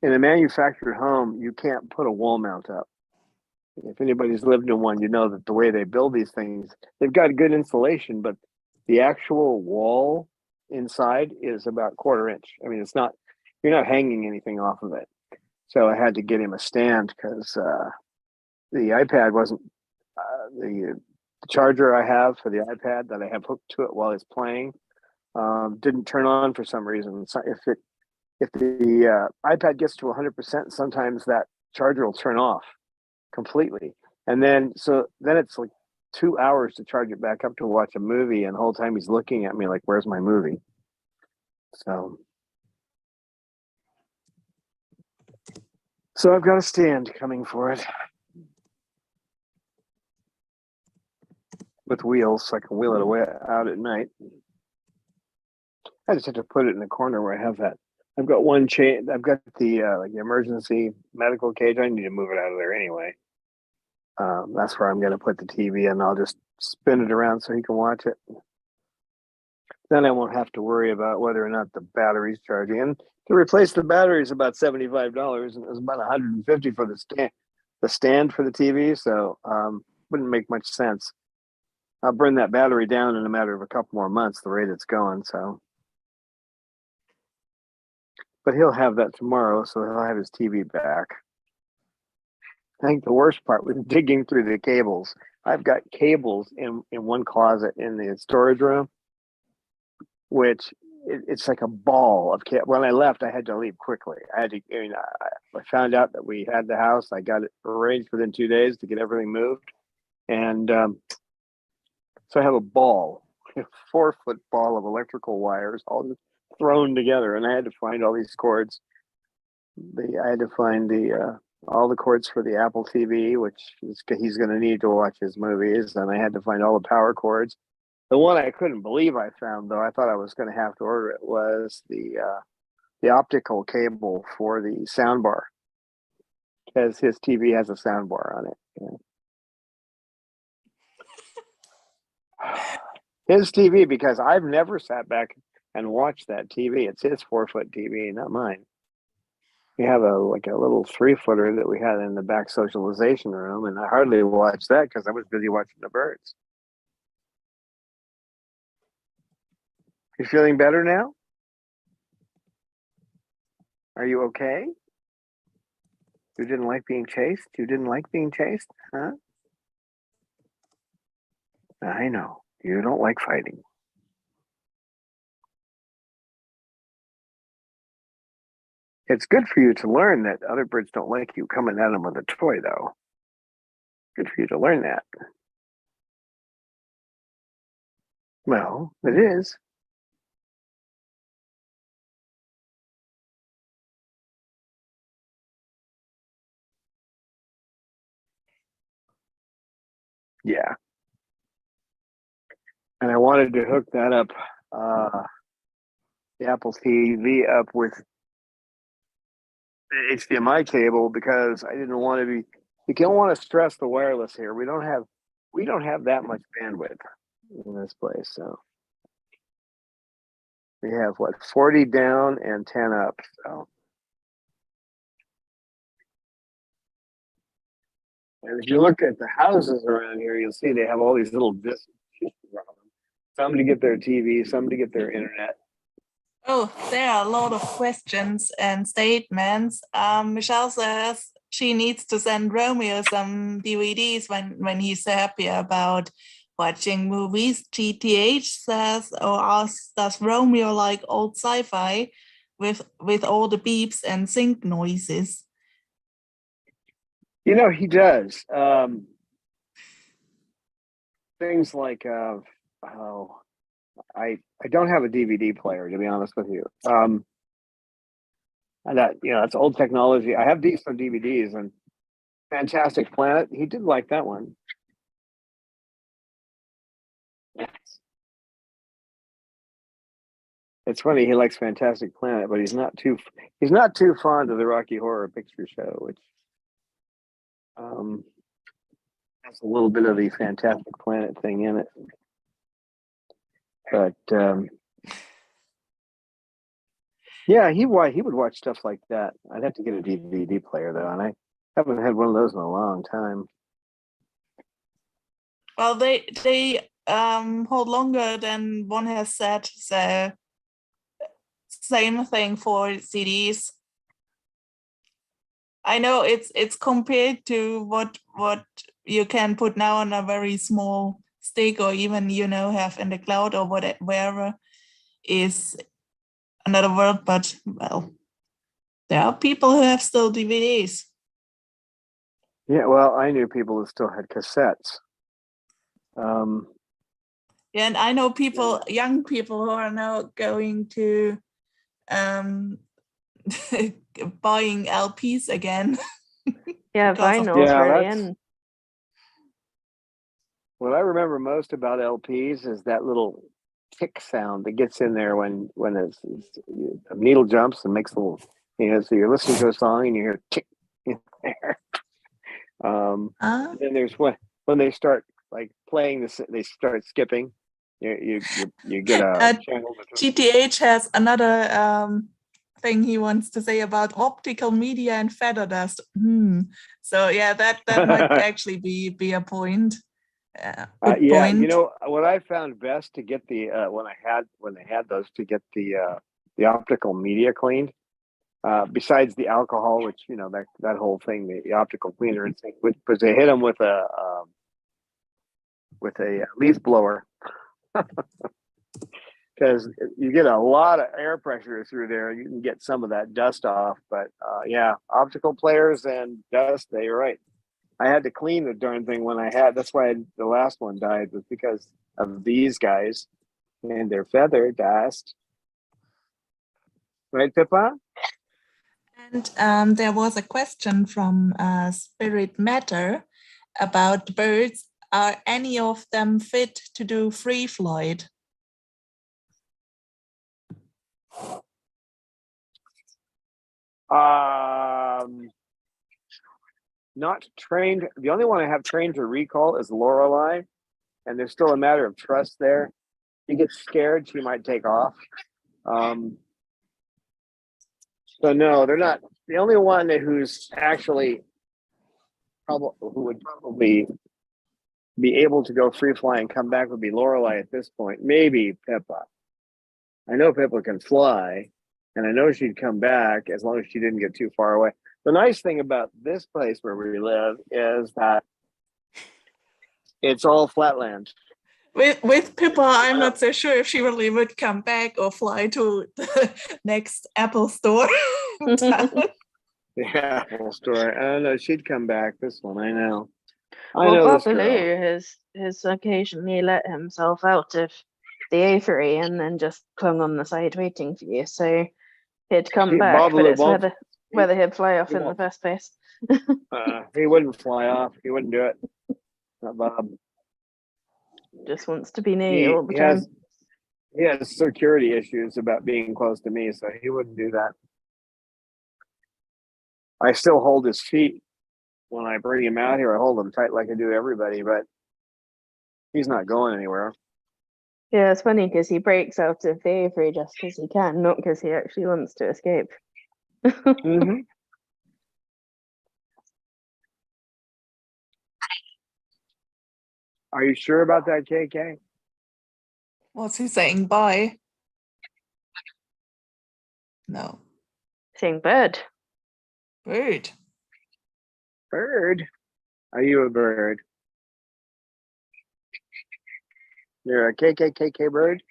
in a manufactured home, you can't put a wall mount up. If anybody's lived in one, you know that the way they build these things, they've got good insulation, but the actual wall inside is about 1/4 inch. I mean, you're not hanging anything off of it. So I had to get him a stand because the iPad wasn't the charger I have for the iPad that I have hooked to it while it's playing didn't turn on for some reason. So if the iPad gets to 100%, sometimes that charger will turn off completely, and then it's like 2 hours to charge it back up to watch a movie, and the whole time he's looking at me like, "Where's my movie?" So I've got a stand coming for it with wheels, so I can wheel it away out at night. I just have to put it in the corner where I have that. I've got one chain. I've got the like the emergency medical cage. I need to move it out of there anyway. That's where I'm going to put the TV, and I'll just spin it around so he can watch it. Then I won't have to worry about whether or not the battery's charging. And to replace the battery is about $75, and it was about $150 for the stand for the TV. So wouldn't make much sense. I'll burn that battery down in a matter of a couple more months, the rate it's going. So, but he'll have that tomorrow, so he'll have his TV back. I think the worst part was digging through the cables. I've got cables in one closet in the storage room, which it's like a ball of cable. When I left, I had to leave quickly. I found out that we had the house. I got it arranged within 2 days to get everything moved. And so I have a ball, a 4-foot ball of electrical wires all just thrown together. And I had to find all these cords. I had to find all the cords for the Apple TV, which he's going to need to watch his movies. And I had to find all the power cords. The one I couldn't believe I found, though, I thought I was going to have to order it, was the optical cable for the sound bar, because his TV has a sound bar on it. His TV, because I've never sat back and watched that TV. It's his 4-foot TV, not mine. We have a little 3-footer that we had in the back socialization room, and I hardly watched that because I was busy watching the birds. You feeling better now? Are you okay? You didn't like being chased? You didn't like being chased? Huh? I know. You don't like fighting. It's good for you to learn that other birds don't like you coming at them with a toy, though. Good for you to learn that. Well, it is. Yeah. And I wanted to hook that up, the Apple TV up with the HDMI cable, because I didn't want to be. You don't want to stress the wireless here. We don't have that much bandwidth in this place, so we have 40 down and 10 up. So, and if you look at the houses around here, you'll see they have all these little discs around them. Some to get their TV, some to get their internet. Oh, there are a lot of questions and statements. Michelle says she needs to send Romeo some DVDs when he's happy about watching movies. GTH says or asks, does Romeo like old sci-fi with all the beeps and sync noises? You know, he does. Things like I don't have a DVD player, to be honest with you. And that, it's old technology. I have some DVDs, and Fantastic Planet. He did like that one. It's funny, he likes Fantastic Planet, but he's not too fond of the Rocky Horror Picture Show, which has a little bit of the Fantastic Planet thing in it. But yeah, he would watch stuff like that. I'd have to get a DVD player though, and I haven't had one of those in a long time. Well, they hold longer than one has said. So same thing for CDs. I know it's compared to what you can put now on a very small stick, or even have in the cloud or wherever is another word. But well, there are people who have still DVDs. Yeah, well, I knew people who still had cassettes. Yeah, and I know people, young people, who are now going to buying LPs again. Yeah, Because of- vinyl's Yeah, really that's- in. What I remember most about LPs is that little tick sound that gets in there when a needle jumps and makes a little, so you're listening to a song and you hear tick in there. Then there's when they start like playing this, they start skipping. You get a channel. GTH has another thing he wants to say about optical media and feather dust. So yeah, that might actually be a point. Yeah, Point. What I found best to get the when they had those, to get the optical media cleaned, besides the alcohol, which that whole thing, the optical cleaner, was they hit them with a leaf blower, because you get a lot of air pressure through there. You can get some of that dust off, but yeah, optical players and dust. You're right. I had to clean the darn thing when I had. That's why the last one died, was because of these guys and their feather dust. Right, Pippa? And there was a question from Spirit Matter about birds. Are any of them fit to do free flight? Not trained. The only one I have trained to recall is Lorelei, and there's still a matter of trust there. She gets scared, she might take off. So no, they're not. The only one who's actually who would probably be able to go free fly and come back would be Lorelei at this point. Maybe Pippa. I know Pippa can fly, and I know she'd come back as long as she didn't get too far away. The nice thing about this place where we live is that it's all flatland. With Pippa, I'm not so sure if she really would come back or fly to the next Apple store. Yeah, Apple store. I don't know. She'd come back. This one, I know. Well, Babaloo has occasionally let himself out of the aviary and then just clung on the side waiting for you. So he'd come back, but it's whether he'd fly off in the first place. He wouldn't fly off. He wouldn't do it. Not Bob. Just wants to be near you all the time. He has security issues about being close to me, so he wouldn't do that. I still hold his feet when I bring him out here. I hold him tight like I do everybody, but he's not going anywhere. Yeah, it's funny because he breaks out of the aviary just because he can, not because he actually wants to escape. Mm-hmm. Are you sure about that, KK? What's he saying? Bye. No. Saying bird. Bird. Bird? Are you a bird? You're a KK bird?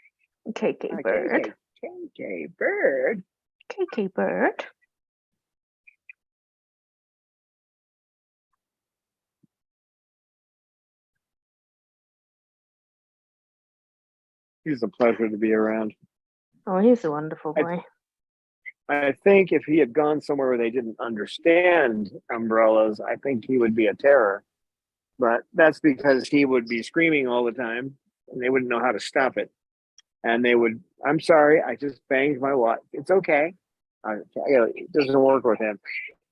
KK bird. KK bird. KK bird. He's a pleasure to be around. Oh, he's a wonderful boy. I think if he had gone somewhere where they didn't understand umbrellas, I think he would be a terror. But that's because he would be screaming all the time and they wouldn't know how to stop it. And they would, I'm sorry, I just banged my watch. It's okay. It doesn't work with him.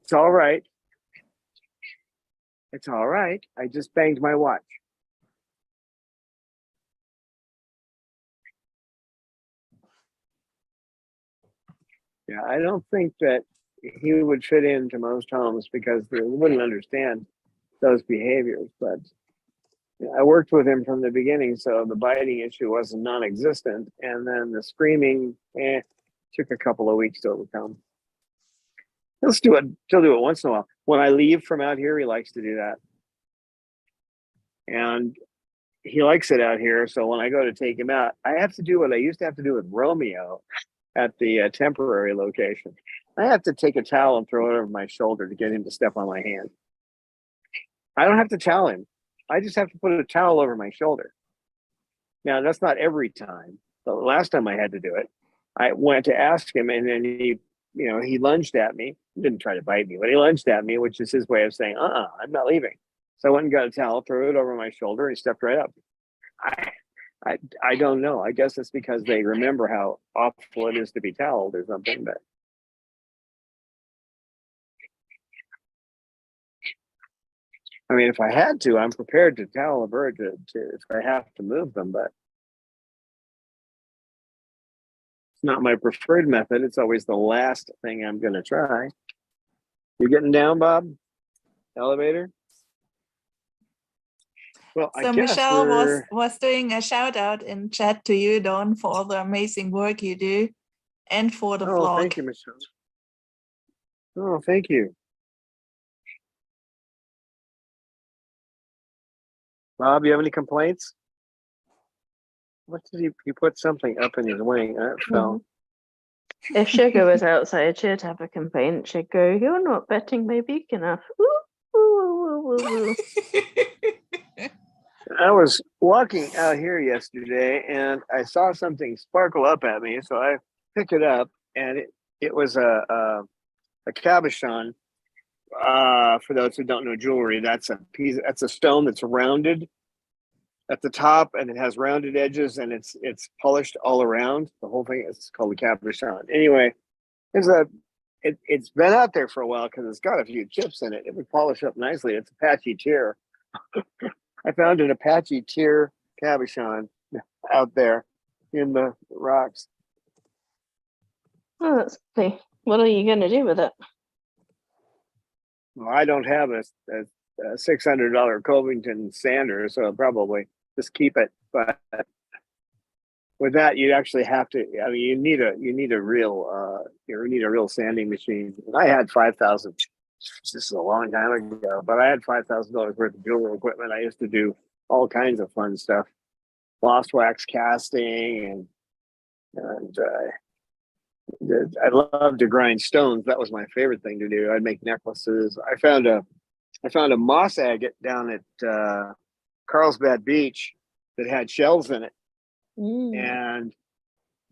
It's all right. It's all right. I just banged my watch. Yeah, I don't think that he would fit into most homes because they wouldn't understand those behaviors. But I worked with him from the beginning, so the biting issue wasn't non-existent, and then the screaming took a couple of weeks to overcome. He'll do it once in a while. When I leave from out here, he likes to do that, and he likes it out here. So when I go to take him out, I have to do what I used to have to do with Romeo at the temporary location. I have to take a towel and throw it over my shoulder to get him to step on my hand. I don't have to towel him. I just have to put a towel over my shoulder. Now, that's not every time. The last time I had to do it, I went to ask him, and then he lunged at me. He didn't try to bite me, but he lunged at me, which is his way of saying, I'm not leaving. So I went and got a towel, threw it over my shoulder, and he stepped right up. I don't know. I guess it's because they remember how awful it is to be toweled or something. But I mean, if I had to, I'm prepared to towel a bird to if I have to move them, but it's not my preferred method. It's always the last thing I'm going to try. You getting down, Bob? Elevator? Well, So I guess Michelle was doing a shout out in chat to you, Don, for all the amazing work you do and for the vlog. Thank you, Michelle. Oh, thank you. Bob, you have any complaints? What did he put something up in his wing? It fell. If Sugar was outside, she'd have a complaint. She'd go, "You're not petting my beak enough." Ooh, ooh, ooh, ooh, ooh. I was walking out here yesterday and I saw something sparkle up at me, so I picked it up, and it was a cabochon. For those who don't know jewelry, that's a stone that's rounded at the top, and it has rounded edges, and it's polished all around. The whole thing is called a cabochon. Anyway, it's been out there for a while because it's got a few chips in it. It would polish up nicely. It's Apache tear. I found an Apache tear cabochon out there in the rocks. Oh, that's lovely. What are you going to do with it? Well, I don't have a $600 Covington sander, so I'll probably just keep it. But with that, you actually have to. I mean, you need a real sanding machine. And I had 5,000. This is a long time ago, but I had $5,000 worth of jewelry equipment. I used to do all kinds of fun stuff, lost wax casting, and I loved to grind stones. That was my favorite thing to do. I'd make necklaces. I found a moss agate down at Carlsbad Beach that had shells in it, and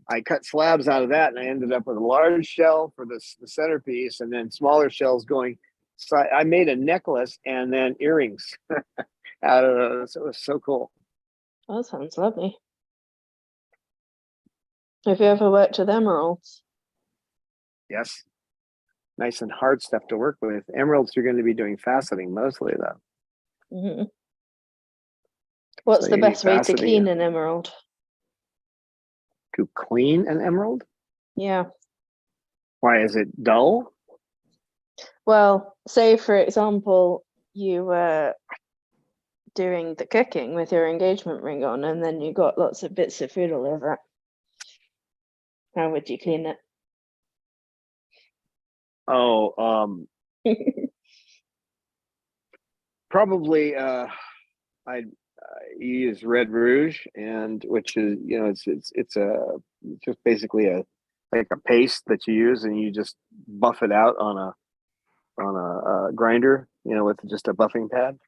I cut slabs out of that, and I ended up with a large shell for the centerpiece, and then smaller shells going. So I made a necklace and then earrings out of those. It was so cool. That sounds lovely. Have you ever worked with emeralds? Yes. Nice and hard stuff to work with. Emeralds, you're going to be doing faceting mostly, though. Mm-hmm. What's So the best way to clean an emerald? To clean an emerald? Yeah. Why, is it dull? Well, say for example, you were doing the cooking with your engagement ring on, and then you got lots of bits of food all over it. How would you clean it? Probably I'd use red rouge, and which is it's just basically a paste that you use, and you just buff it out on a grinder, with just a buffing pad.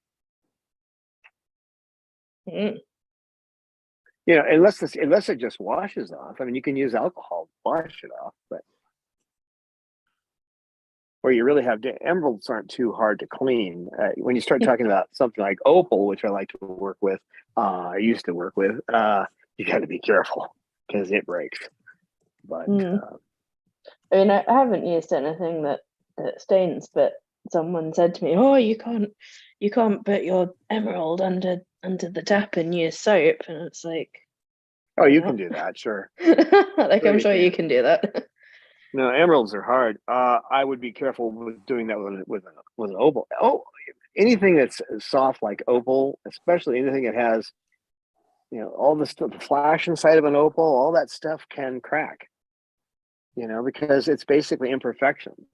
Unless it just washes off. I mean, you can use alcohol to wash it off, but where you really have emeralds aren't too hard to clean. When you start talking about something like opal, which I like to work with, I used to work with, you got to be careful because it breaks. But I mean, I haven't used anything that stains, but someone said to me, "Oh, you can't put your emerald under the tap and use soap," and it's like, oh, you can do that, sure. like, I'm sure you can do that. No, emeralds are hard. I would be careful with doing that with an opal. Oh, anything that's soft like opal, especially anything that has, all the stuff, the flash inside of an opal, all that stuff can crack. Because it's basically imperfections,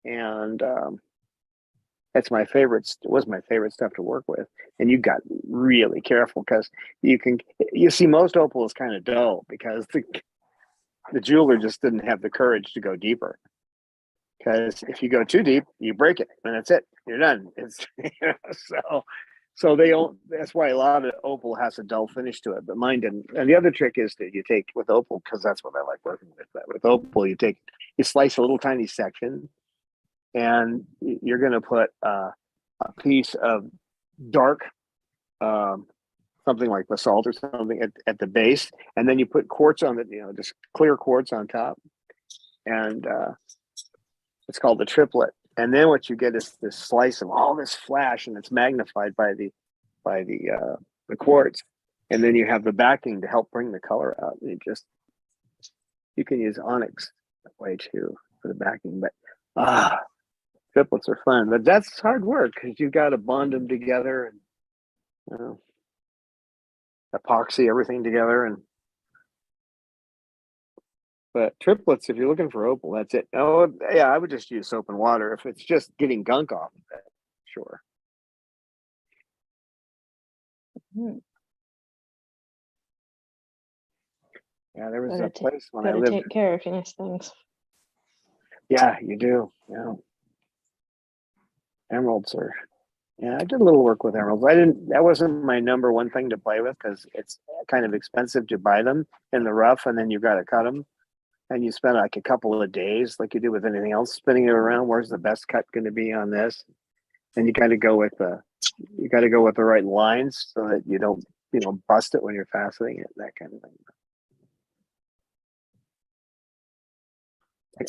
and that's my favorite. It was my favorite stuff to work with, and you got really careful because you see most opal is kind of dull because the jeweler just didn't have the courage to go deeper. Because if you go too deep, you break it, and that's it. You're done. It's so they don't. That's why a lot of opal has a dull finish to it, but mine didn't. And the other trick is that you take with opal, because that's what I like working with. But with opal, you slice a little tiny section, and you're going to put a piece of dark, something like basalt or something at the base, and then you put quartz on it. Just clear quartz on top, and it's called the triplet. And then what you get is this slice of all this flash, and it's magnified by the quartz. And then you have the backing to help bring the color out. You can use onyx that way too for the backing. But triplets are fun. But that's hard work because you've got to bond them together and epoxy everything together. But triplets, if you're looking for opal, that's it. Oh, yeah, I would just use soap and water. If it's just getting gunk off of it, sure. Yeah, there was a place when I lived. Take care of these things. Yeah, you do. Yeah. Emeralds are. Yeah, I did a little work with emeralds. That wasn't my number one thing to play with because it's kind of expensive to buy them in the rough, and then you've got to cut them. And you spend like a couple of days, like you do with anything else, spinning it around. Where's the best cut going to be on this? And you got to go with the right lines so that you don't, bust it when you're fastening it, that kind of thing.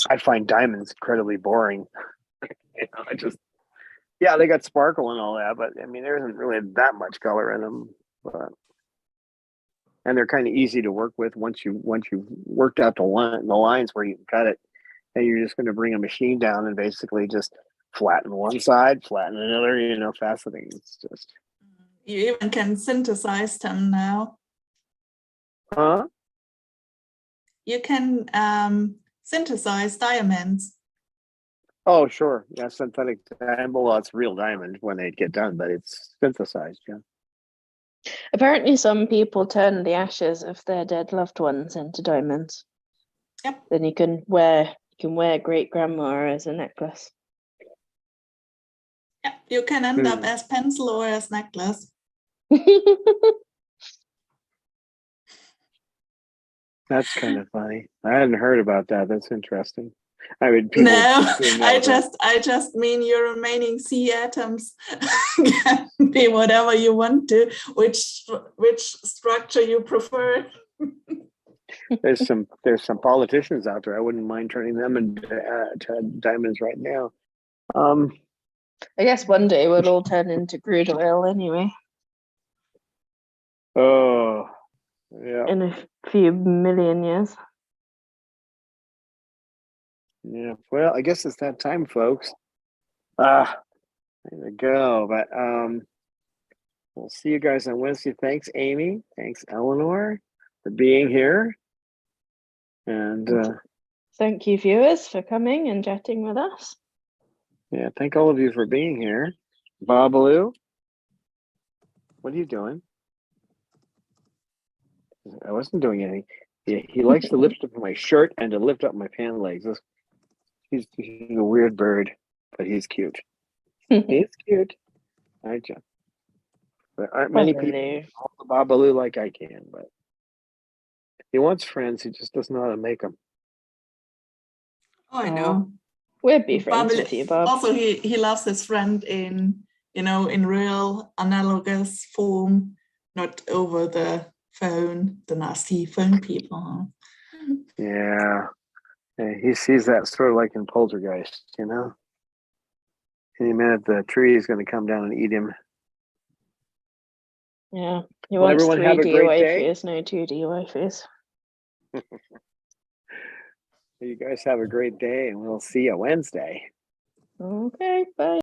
I find diamonds incredibly boring. They got sparkle and all that, but I mean, there isn't really that much color in them. And they're kind of easy to work with once you've worked out the lines where you can cut it, and you're just going to bring a machine down and basically just flatten one side, flatten another, faceting. It's just. You even can synthesize them now. Huh? You can synthesize diamonds. Oh, sure. Yeah, synthetic diamond. Well, it's real diamond when they get done, but it's synthesized, yeah. Apparently some people turn the ashes of their dead loved ones into diamonds. Yep. Then you can wear great grandma as a necklace. Yep. You can end up as pencil or as necklace. That's kind of funny. I hadn't heard about that. That's interesting. I just mean your remaining C atoms can be whatever you want to, which structure you prefer. There's some politicians out there. I wouldn't mind turning them into diamonds right now. I guess one day we'll all turn into crude oil anyway. Oh, yeah. In a few million years. Yeah, well, I guess it's that time, folks. There we go. But we'll see you guys on Wednesday. Thanks, Amy. Thanks, Eleanor, for being here. And thank you, viewers, for coming and chatting with us. Yeah, thank all of you for being here. Babalu, what are you doing? I wasn't doing anything. He likes to lift up my shirt and to lift up my pant legs. He's a weird bird, but he's cute. He's cute. There aren't many people who call the Babalu like I can, but he wants friends. He just doesn't know how to make them. Oh, I know. We'd be friends with you, Bob. Also, he loves his friend in real analogous form, not over the phone, the nasty phone people. Yeah. He sees that sort of like in Poltergeist, Any minute the tree is going to come down and eat him. Yeah. He wants 3D waifus, no 2D waifus. You guys have a great day, and we'll see you Wednesday. Okay, bye.